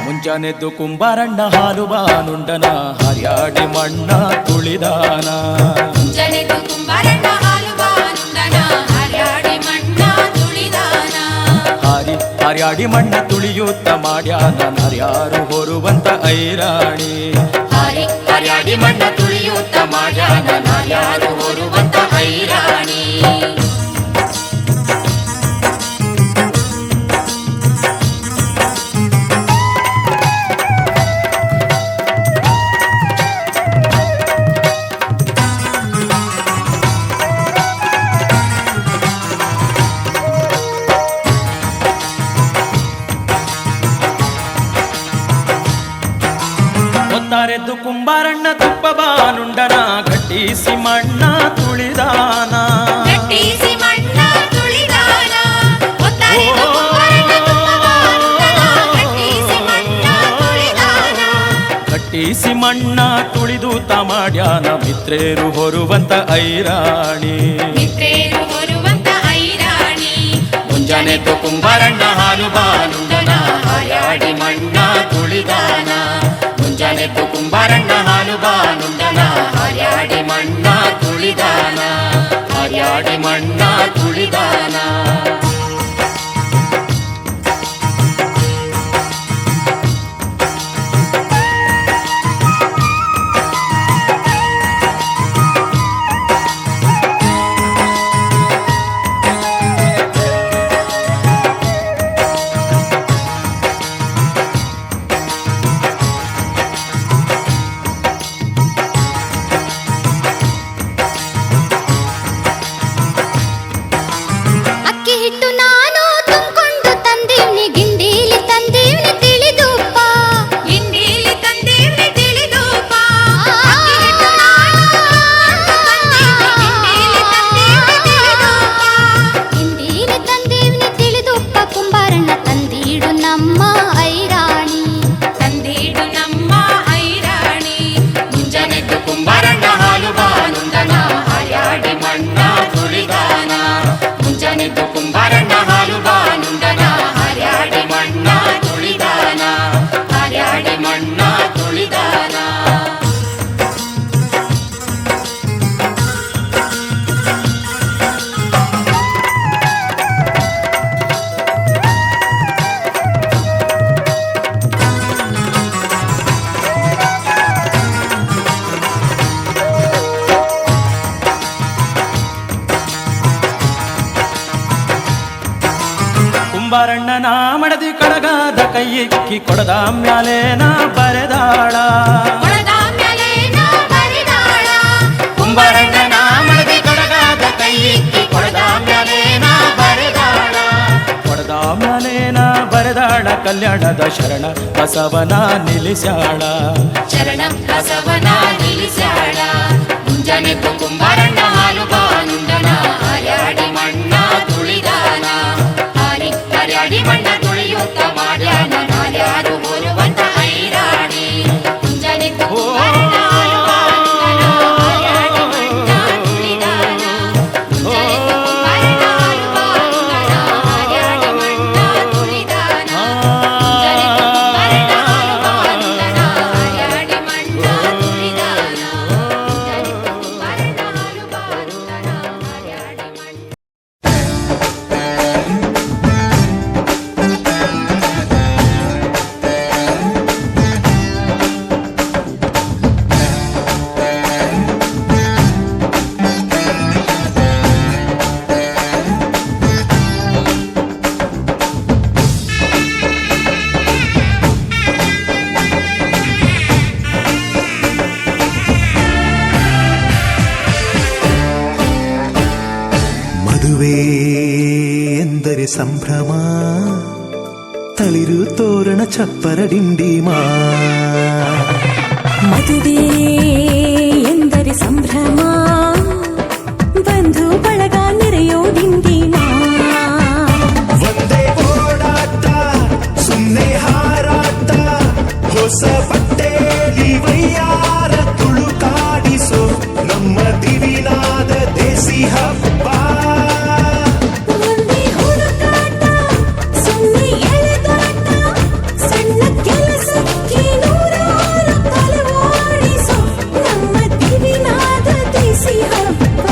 ಮುಂಜಾನೆದ್ದು ಕುಂಬಾರಣ್ಣ ಹಾಲು ಬಾನುಂಡನ, ಹರ್ಯಾಡಿ ಮಣ್ಣ ತುಳಿದಾನ. ಮುಂಜಾನೆದ್ದು ಕುಂಬಾರಣ್ಣ ಹಾಲು ಬಾನುಂಡನ, ಹರ್ಯಾಡಿ ಮಣ್ಣ ತುಳಿದಾನ. ಹರ್ಯಾಡಿ ಮಣ್ಣ ತುಳಿಯುತ್ತ ಮಾಡ್ಯಾನ, ಹರ್ಯಾರು ಹೊರುವಂತ ಐರಾಣಿ. ಹರ್ಯಾಡಿ ಮಣ್ಣ ತುಳಿಯುತ್ತ ಮಾಡ್ಯಾನ, ಹರ್ಯಾರು ಹೊರುವಂತ ಐರಾಣಿ. ಹೊತ್ತಾರೆದ್ದು ಕುಂಬಾರಣ್ಣ ತುಪ್ಪ ಬಾನುಂಡನ, ಗಟ್ಟಿಸಿ ಮಣ್ಣ ತುಳಿದಾನ. ಗಟ್ಟಿಸಿ ಮಣ್ಣ ತುಳಿದಾನ. ಹೊತ್ತಾರೆದ್ದು ಕುಂಬಾರಣ್ಣ ತುಪ್ಪ ಬಾನುಂಡನ, ಗಟ್ಟಿಸಿ ಮಣ್ಣ ತುಳಿದಾನ. ಗಟ್ಟಿಸಿ ಮಣ್ಣ ತುಳಿದೂತ ಮಾಡ್ಯಾನ, ಮಿತ್ರೇರು ಹೊರುವಂತ ಐರಾಣಿ. ಮಿತ್ರೇರು ಹೊರುವಂತ ಐರಾಣಿ. ಮುಂಜಾನೆದ್ದು ಕುಂಬಾರಣ್ಣ ಹಾಲು ಬಾನುಂಡನ, ಹರ್ಯಾಡಿ ಮಣ್ಣ ತುಳಿದಾನ. ಮುಂಜಾನೆದ್ದು ಕುಂಬಾರಣ್ಣ ಹಾಲು ಬಾನುಂಡನ, ಹರ್ಯಾಡಿ ಮಣ್ಣ ತುಳಿದಾನ. ಹರ್ಯಾಡಿ ಮಣ್ಣ ತುಳಿದಾನ. ಕುಂಬಾರಣ್ಣನ ಮಡದಿ ಕಡಗಾದ ಕೈಯಿಕ್ಕಿ ಕೊಡದ ಮ್ಯಾಲೇನ ಬರೆದಾಳ. ಕೊಡದ ಮ್ಯಾಲೇನ ಬರೆದಾಳ. ಕುಂಬಾರಣ್ಣನ ಮಡದಿ ಕಡಗಾದ ಕೈಯಿಕ್ಕಿ ಕೊಡದ ಮ್ಯಾಲೇನ ಬರೆದಾಳ. ಕೊಡದ ಮ್ಯಾಲೇನ ಬರೆದಾಳ ಕಲ್ಯಾಣದ ಶರಣ ಬಸವನ ನಿಲ್ಲಿಸ್ಯಾಳ. ಶರಣ ಬಸವನ ನಿಲ್ಲಿಸ್ಯಾಳ. ಮುಂಜಾನೆ ಕುಂಬಾರಣ್ಣ ಹಾಲು ಬಾನುಂಡನ ಹರ್ಯಾಡಿ ಮಣ್ಣ ತುಳಿದಾನ. ಹರ್ಯಾಡಿ ಮಣ್ಣ ತುಳಿಯುತ್ತ ಮಾಡ್ಯಾನ ನಾರ್ಯಾರು ಹೋರುವಂತ ಐರಾಣಿ. ಮುಂಜಾನೆ ಕುಂಬಾರಣ್ಣ ಹಾಲು ಬಾನುಂಡನ ಹರ್ಯಾಡಿ ಮಣ್ಣ ತುಳಿದಾನ. ಮುಂಜಾನೆ ಕುಂಬಾರಣ್ಣ ಹಾಲು ಬಾನುಂಡನ ಹರ್ಯಾಡಿ ಮಣ್ಣ ತುಳಿದಾನ. ಮುಂಜಾನೆ ಕುಂಬಾರಣ್ಣ ಹಾಲು ಬಾನುಂಡನ ಹರ್ಯಾಡಿ ಮಣ್ಣ ತುಳಿದಾನ. ಮುಂಜಾನೆ ಕುಂಬಾರಣ್ಣ ಹಾಲು ಬಾನುಂಡನ ಹರ್ಯಾಡಿ ಮಣ್ಣ. ಮದುವೆ ಎಂದರೆ ಸಂಭ್ರಮ, ತಳಿರು ತೋರಣ ಚಪ್ಪರ ಡಿಂಡಿಮಾ. ಮದುವೆ ಎಂದರೆ ಸಂಭ್ರಮ, ಬಂಧು ಬಳಗ ನೆರೆಯೋ ಡಿಂಡಿಮಾ. ಒಂದೇ ಓಡಾಟ ಸುಮ್ಮನೆ ಹಾರಾಟ, ಹೊಸ ಬಟ್ಟೆಲಿ ವೈಯಾರ ತುಳುಕಾಡಿಸೋ ನಮ್ಮ ದಿವಿನಾದ ದೇಸಿ ಹಬ್ಬ. ಒಂದೇ ಹುಡುಕಾಟ ಸುಮ್ಮನೆ ಎಳೆದಾಟ, ಸಣ್ಣ ಕೆಲಸಕ್ಕೆ ನೂರಾರು ತಲೆವಾಡಿಸೋ ನಮ್ಮ ದಿವಿನಾದ ದೇಸಿ ಹಬ್ಬ.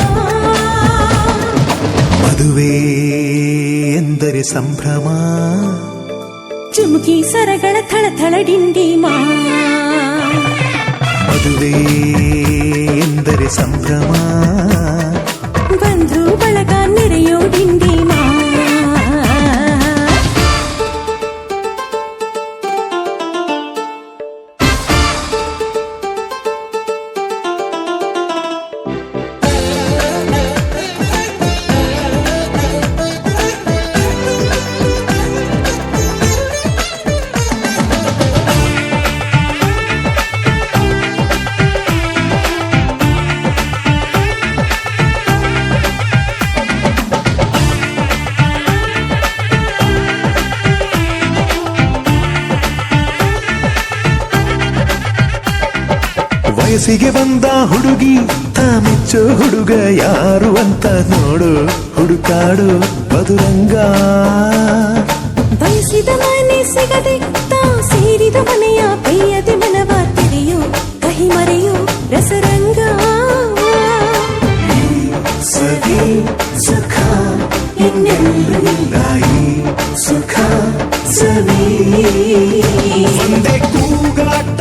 ಮದುವೆ ಎಂದರೆ ಸಂಭ್ರಮ, ಚುಮುಕಿ ಸರಗಳ ಥಳಥಳ ಡಿಂಡಿಮಾ. ಮದುವೆ ಎಂದರೆ ಸಂಭ್ರಮ, ಬಂಧು ಬಳಗ ನೆರೆಯೋ ಡಿಂಡಿಮಾ. ವಯಸ್ಸಿಗೆ ಬಂದ ಹುಡುಗಿ ತಾಮೆಚ್ಚೋ ಹುಡುಗ ಯಾರು ಅಂತ ನೋಡು, ಹುಡುಕಾಡು ಮಧುರಂಗ. ಬಯಸಿದ ಮನೆ ಸಿಗದೆ ತಾ ಸೇರಿದ ಮನೆಯ ಬೈಯದೆ ಮನವ ತೆರೆಯೋ ಕಹಿ ಮರೆಯೋ ರಸರಂಗ. ಸವಿ ಸುಖ ಇನ್ನೆಲ್ಲ ಈ ಸುಖ ಸವಿ. ಒಂದೇ ಕೂಗಾಟ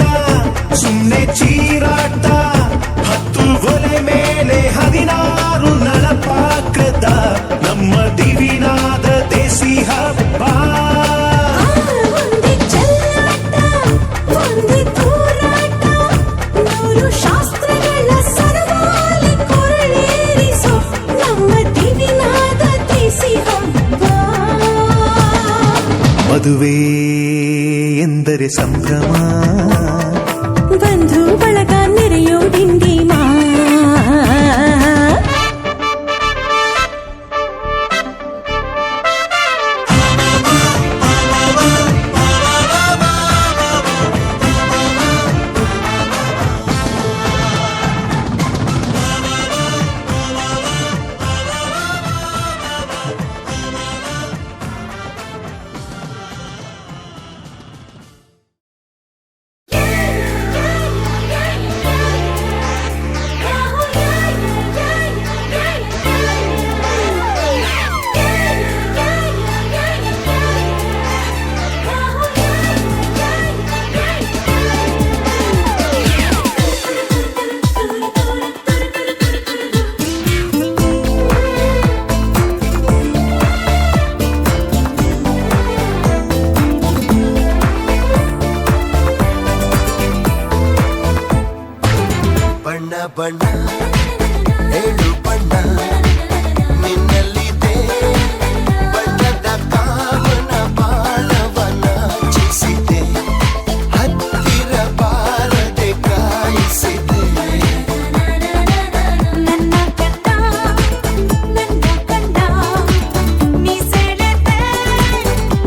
ಸುಮ್ಮನೆ ಚೀರಾಟ, ಹತ್ತು ಒಲೆ ಮೇಲೆ 16 ನಳಪಾಕದ ನಮ್ಮ ದಿವಿನಾದ ದೇಸಿ ಹಬ್ಬ. ಒಂದೇ ಚೆಲ್ಲಾಟ ಒಂದೇ ತೂರಾಟ, 100 ಶಾಸ್ತ್ರಗಳ ಸರಮಾಲೆ ಕೊರಳೇರಿಸೋ ನಮ್ಮ ದಿವಿನಾದ ದೇಸಿ ಹಬ್ಬ. ಮದುವೆ ಎಂದರೆ ಸಂಭ್ರಮ, ಬಂಧು ಬಳಗ ನೆರೆಯೋ ಡಿಂಡಿಮಾ. ಬಣ್ಣ ಏಳು ಬಣ್ಣ ನಿನ್ನಲ್ಲಿದೆ ಬಣ್ಣದ ಕಾಮನ ಬಾಣವನ ಚಿಸಿದೆ ಹತ್ತಿರ ಬಾರದೆ ಕಾಯಿಸಿದೆ ನನ್ನ ಕಂಡ ನೀ ಸೆಳೆದೆ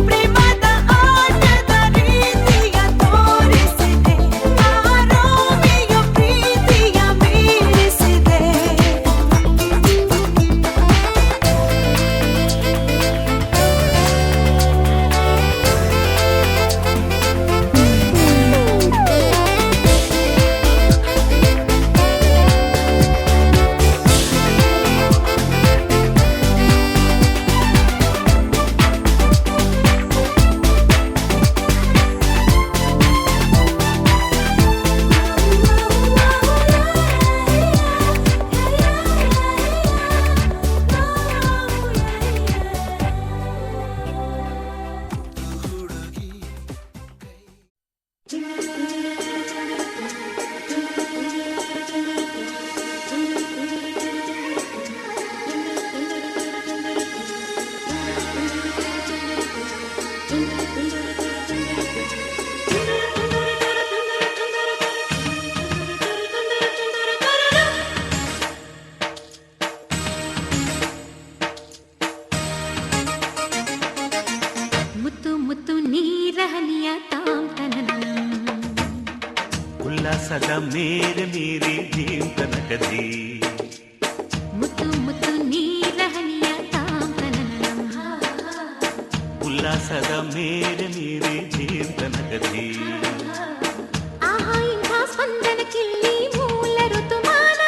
ಪ್ರೇಮದ ಆಟದ ರೀತಿಯ ತೋರಿಸಿದೆ ಆರೋಮಿಯ ಪ್ರೀತಿಯ ಮೀರಿಸಿದೆ ಮುತ್ತು ಮುತ್ತು ನೀರಹನಿಯ ತಾಂತನನ ಉಲ್ಲಾಸದ ಮೇರೆ ಮೀರಿ ಜೀವನಕದಿ ಮುತ್ತು ಮುತ್ತು ನೀರಹನಿಯ ತಾಂತನನ ಉಲ್ಲಾಸದ ಮೇರೆ ಮೀರಿ ಜೀವನಕದಿ ಆಹಾ ಇಂಥ ಸ್ಪಂದನಕ್ಕಿಲ್ಲಿ ಮೂಲ ಋತುಮಾನ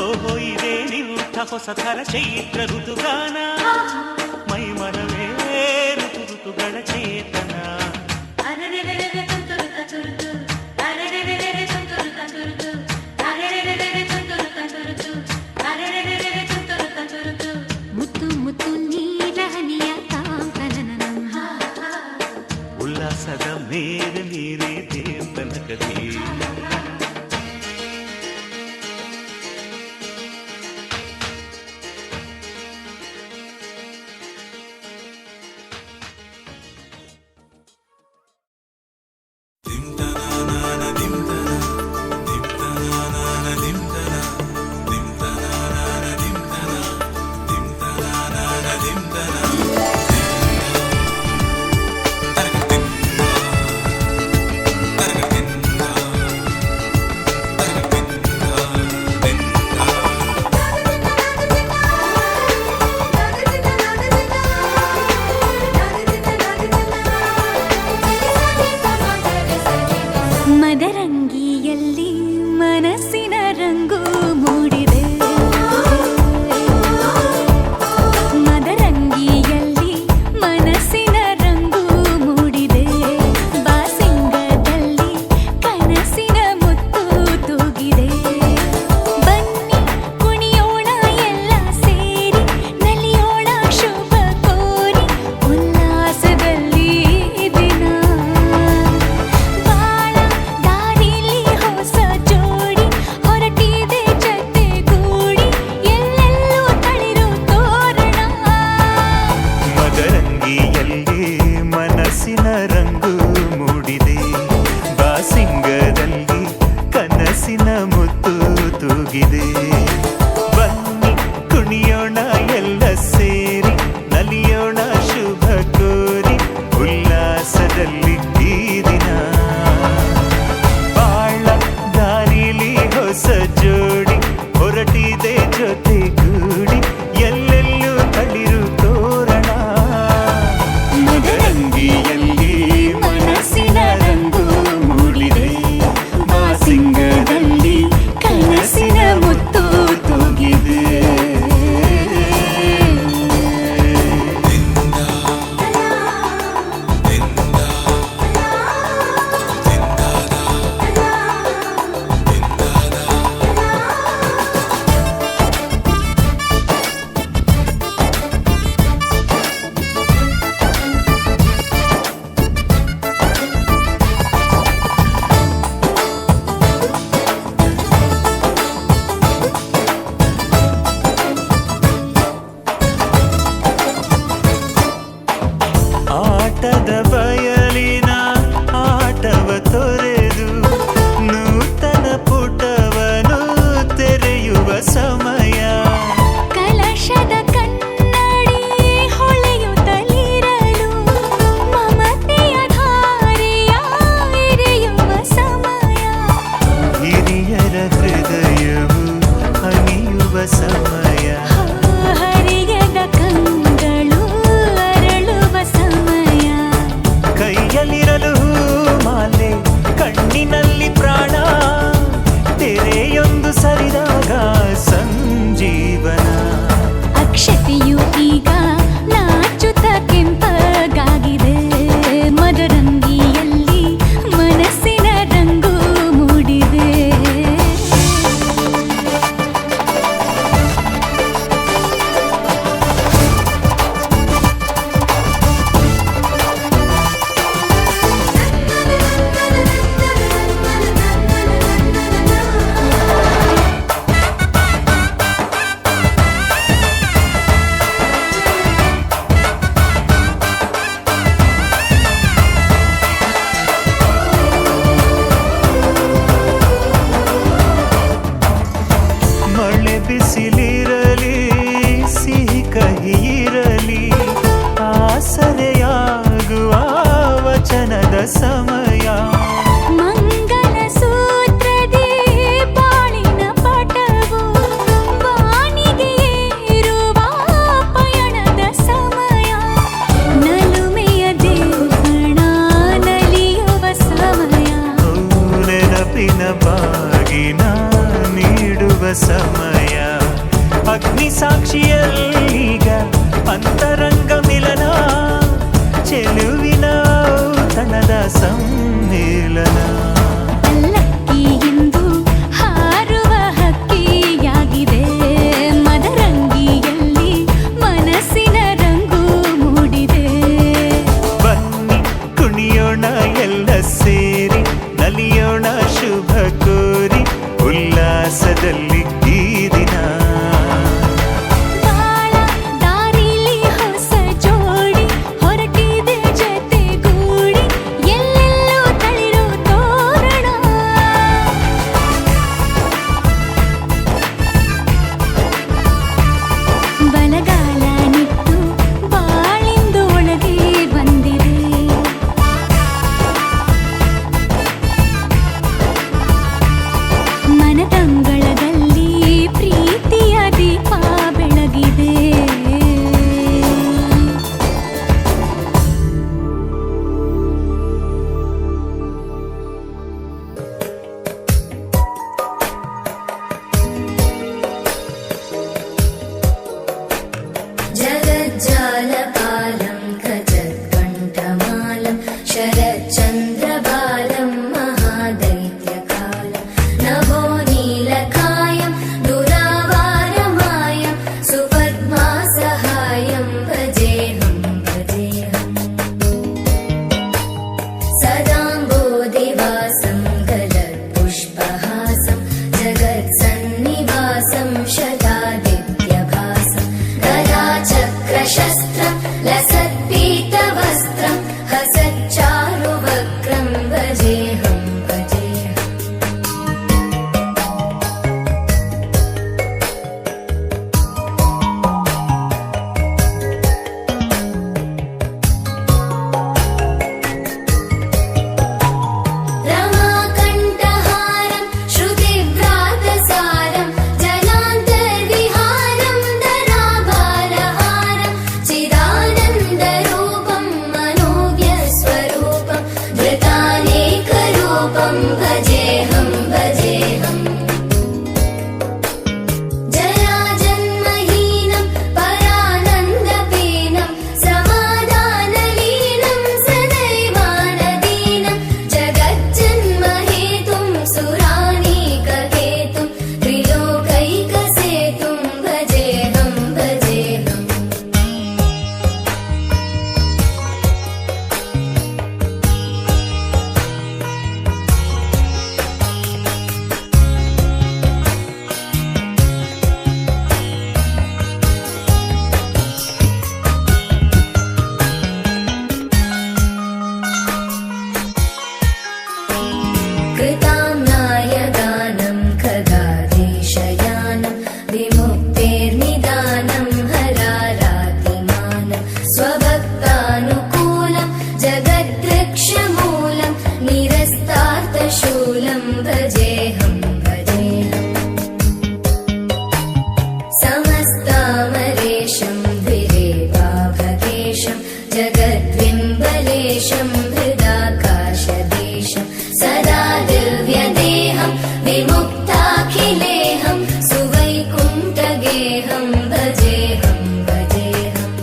ಓಹೋ ಇದೇ ನಿಂಥ ಹೊಸ ಥರ ಚೈತ್ರ ಋತುಗಾನ ಮೈ ಮನವೇ ಋತು ಋತುಗಳ ಚೇತನ ಮುತ್ತು ಮುತ್ತು ನೀರಹನಿಯ ತಾಂತನನ ಉಲ್ಲಾಸದ ಮೇರೆ ಮೀರಿ ಜೀವನಕದಿ ಆಟದ ಬಯಲಿನ ಆಟವ ತೊರೆದು ನೂತನ ಪುಟವನು ತೆರೆಯುವ ಸಮಯ. ಕಲಶದ ಕನ್ನಡಿ ಹೊಳೆಯುತ್ತಲಿರಲು ಮಮತೆಯ ಧಾರೆಯ ಎರೆಯುವ ಸಮಯ. ಹಿರಿಯರ ಹೃದಯವು ಅನಿಯುವ ಸಮಯ. ಹರಿಯದ ಕಂಗಳು ಅರಳುವ ಸಮಯ. ಕೈಯಲ್ಲಿರಲು ಮಾಲೆ ಕಣ್ಣಿನಲ್ಲಿ ಪ್ರಾಣ ತೆರೆಯೊಂದು ಸರಿದಾಗ ಸಂಜೀವನ. ಅಕ್ಷತೆಯು ಈಗ ನಾಚುತ್ತ ಕೆಂಪಗಾಗಿದೆ. ಮದರಂಗಿಯಲ್ಲಿ ಮನಸ್ಸಿನ ರಂಗು ಮೂಡಿದೆ. ಮಳೆ ಬಿಸಿಲಿರಲಿ ಸಿಹಿ ಕಹಿ ಇರಲಿ ಆಸರೆಯಾಗುವ ವಚನದ ಸಮಯ. ಮಂಗಲ ಸೂತ್ರದಿ ಬಾಳಿನ ಪಟವು ಬಾಣಿಗೆ ಏರುವ ಪಯಣದ ಸಮಯ. ನಲುಮೆಯ ದೇವಣ ನಲಿಯುವ ಸಮಯ. ನೆನಪಿನ ಬಾಗಿನ ನೀಡುವ ಸಮಯ. ಅಗ್ನಿ ಸಾಕ್ಷಿಯಲ್ಲೀಗ ಅಂತರಂಗ ಮಿಲನ. ಚೆಲುವಿನ ಔತಣದ ಸಮ್ಮಿಲನ. ಪಲ್ಲಕ್ಕಿ ಎಂದು ಹಾರುವ ಹಕ್ಕಿಯಾಗಿದೆ. ಮದರಂಗಿಯಲ್ಲಿ ಮನಸ್ಸಿನ ರಂಗು ಮೂಡಿದೆ. ಬನ್ನಿ ಕುಣಿಯೋಣ ಎಲ್ಲ ಸೇರಿ ನಲಿಯೋಣ ಶುಭ ಕೋರಿ ಉಲ್ಲಾಸದಲ್ಲಿ ಈ ದಿನ. ಬಾಳ ದಾರಿಲಿ ಹೊಸ ಜೋಡಿ ಹೊರಟಿದೆ ಜತೆಗೂಡಿ. ಎಲ್ಲೆಲ್ಲೂ ತಳಿರು ತೋರಣ बिम्बलेशं हृदाकाशदेशं सदा दिव्यदेहं विमुक्ताखिलेहं सुवैकुण्ठगेहं भजेऽहं भजेऽहम्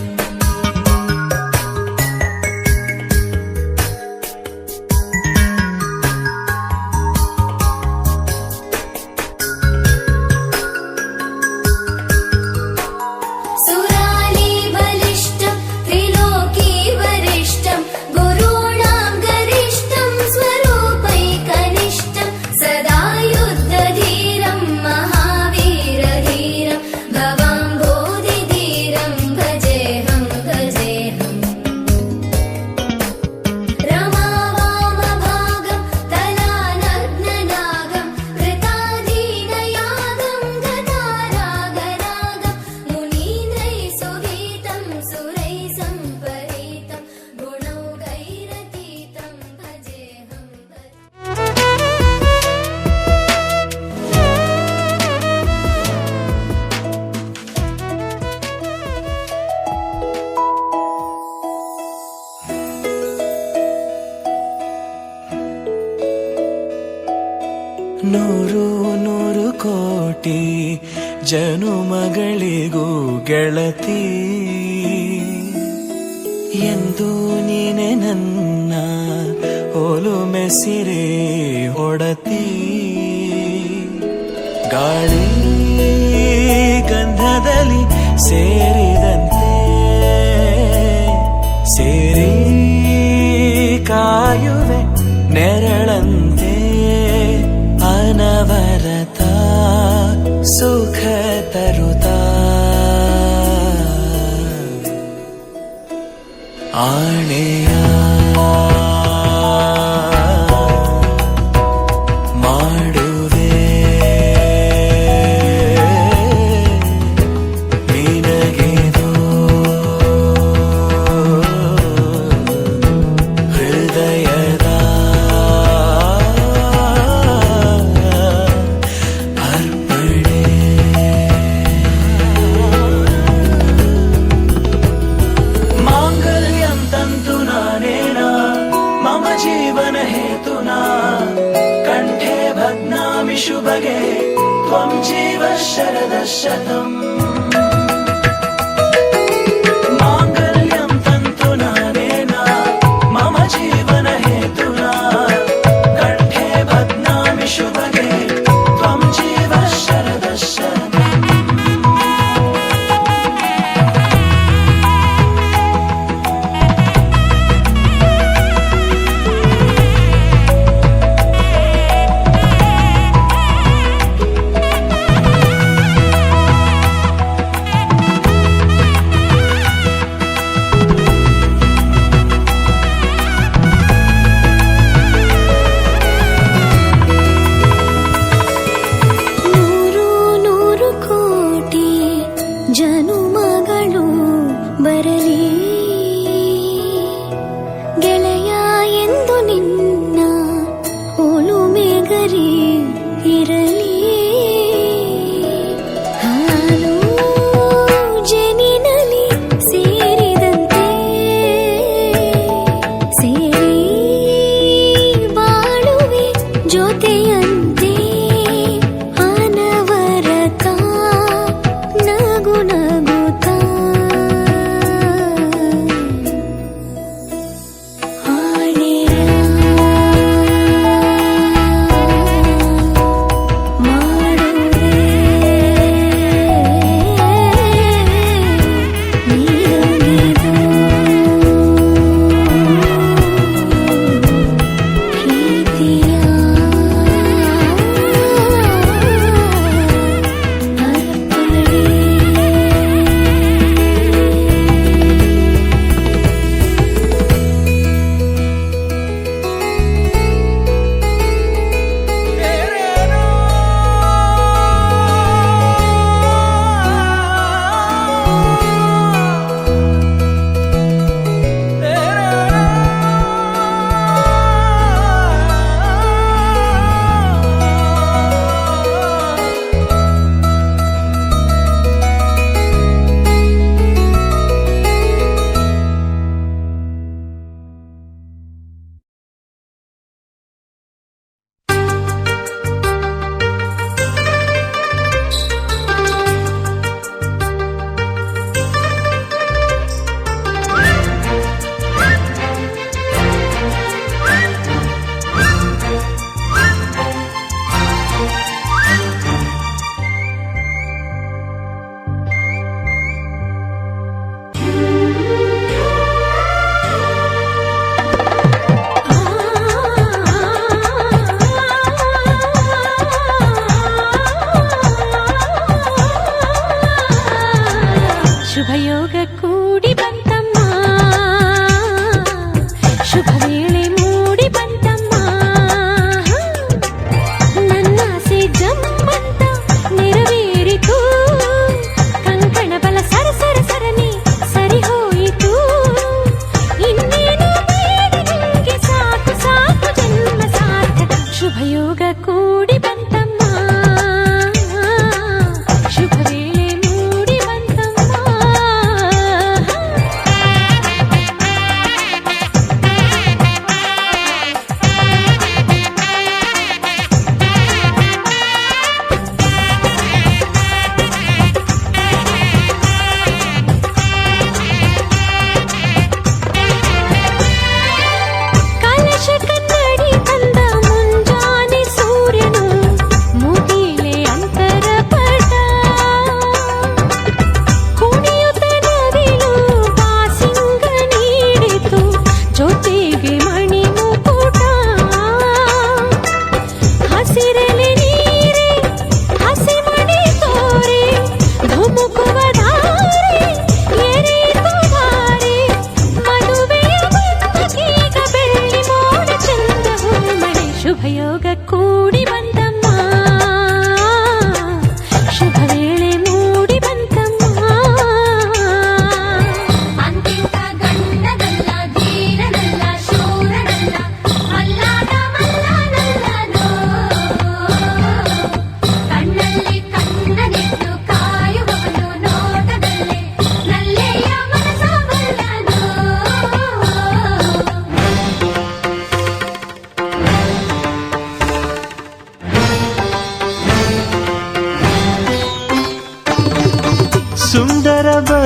सुरालीबलिष्ठं त्रिलोकीवरिष्ठं गुरूणां गरिष्ठं स्वरूपैकनिष्ठं सदा युद्धधीरं महावीरधीरं भवाम्भोधिधीरं भजेऽहं भजेऽहम् रमावामभागं तलानग्ननागं कृताधीनयागं गतारागरागं मुनीन्द्रैः सुगीतं सुरैः सम्परीतं गुणौघैरतीतं भजेऽहं ನೂರು ನೂರು ಕೋಟಿ ಜನುಮಗಳಿಗೂ ಗೆಳತಿ ಎಂದು ನೀನೆ ನನ್ನ ಒಲುಮೆ ಸಿರೆ ಒಡತಿ ಗಾಳಿ ಗಂಧದಲ್ಲಿ ಸೇರಿದಂತೆ ಸೇರಿ ಕಾಯುವೆ ನೆರಳಂತೆ ಅನವರತ ಸುಖ ತರುತ್ತಾ ಆಣೆಯ ಮಾಡುವೆ ನಿನಗೆದು ಹೃದಯದ ಅರ್ಪಣೆ ಮಾಂಗಲ್ಯಂ ತಂತು ನಾನೇನ ಮಮ ಜೀವನ ಹೇತುನಾ ಕಂಠೆ ಭಗ್ನಾಮಿ ಶುಭಗೆ ತ್ವಂ ಜೀವ ಶರದ ಶತಂ ಮಾಂಗಲ್ಯಂ ತಂತು ನಾನೇನ ಮಮ ಜೀವನ ಹೇತುನಾ ಕಂಠೆ ಭಗ್ನಾಮಿ ಶುಭಗೆ ತ್ವಂ ಜೀವ ಶರದ ಶತಂ ನೂರು ನೂರು ಕೋಟಿ ಜನುಮಗಳು ಬರಲಿ ಗೆಳೆಯ ಎಂದು ನಿನ್ನ ಒಲುಮೆ ಗರಿ ಇರಲಿ ಹಾಲು ಜನಿನಲಿ ಸೇರಿದಂತೆ ಸೇರಿ ಬಾಳುವೆ ಜೊತೆಯಂತೆ ಅನವರತ ನಗು ನಗುತ್ತಾ ಆ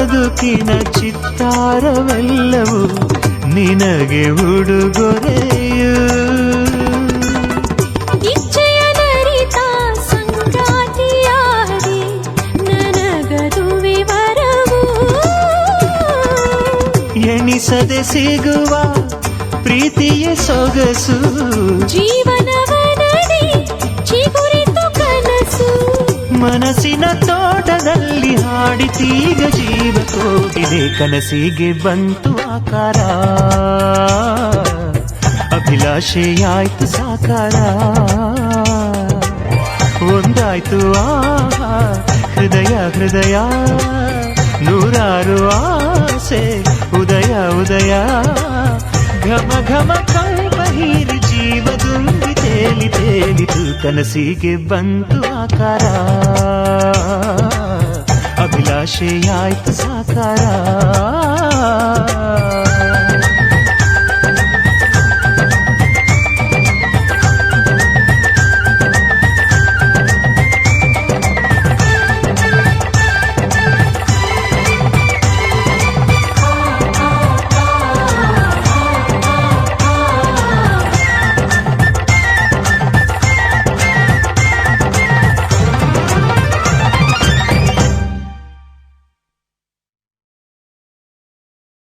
ಬದುಕಿನ ಚಿತ್ತಾರವೆಲ್ಲವೂ ನಿನಗೆ ಉಡುಗೊರೆಯು. ಇಚ್ಛೆಯ ನರಿತ ಸಂಗಾತಿಯಾಗಿ ನನಗದುವೆ ವರವು. ಎಣಿಸದೆ ಸಿಗುವ ಪ್ರೀತಿಯ ಸೊಗಸು, ಜೀವನವನಡಿ ಚಿಗುರಿತು ಕನಸು. ಮನಸ್ಸಿನ ತೋಟದಲ್ಲಿ ಹಾಡಿತೀಗ ಜೀವ ಕೋಟಿದೆ. ಕನಸಿಗೆ ಬಂತು ಆಕಾರ, ಅಭಿಲಾಷೆಯಾಯ್ತು ಸಾಕಾರ. ಒಂದಾಯ್ತು ಆಹಾ ಹೃದಯ ಹೃದಯ, ನೂರಾರು ಆಸೆ ಉದಯ ಉದಯ. ಘಮ ಘಮ ಕಂಪ ಹೀರಿ ಜೀವ ತುಂಬಿ ತೇಲಿ ತೇಲಿತು. ಕನಸಿಗೆ ಬಂತು ಆಕಾರ, ಅಭಿಲಾಷೆಯಾಯ್ತು ಸಾಕಾರ.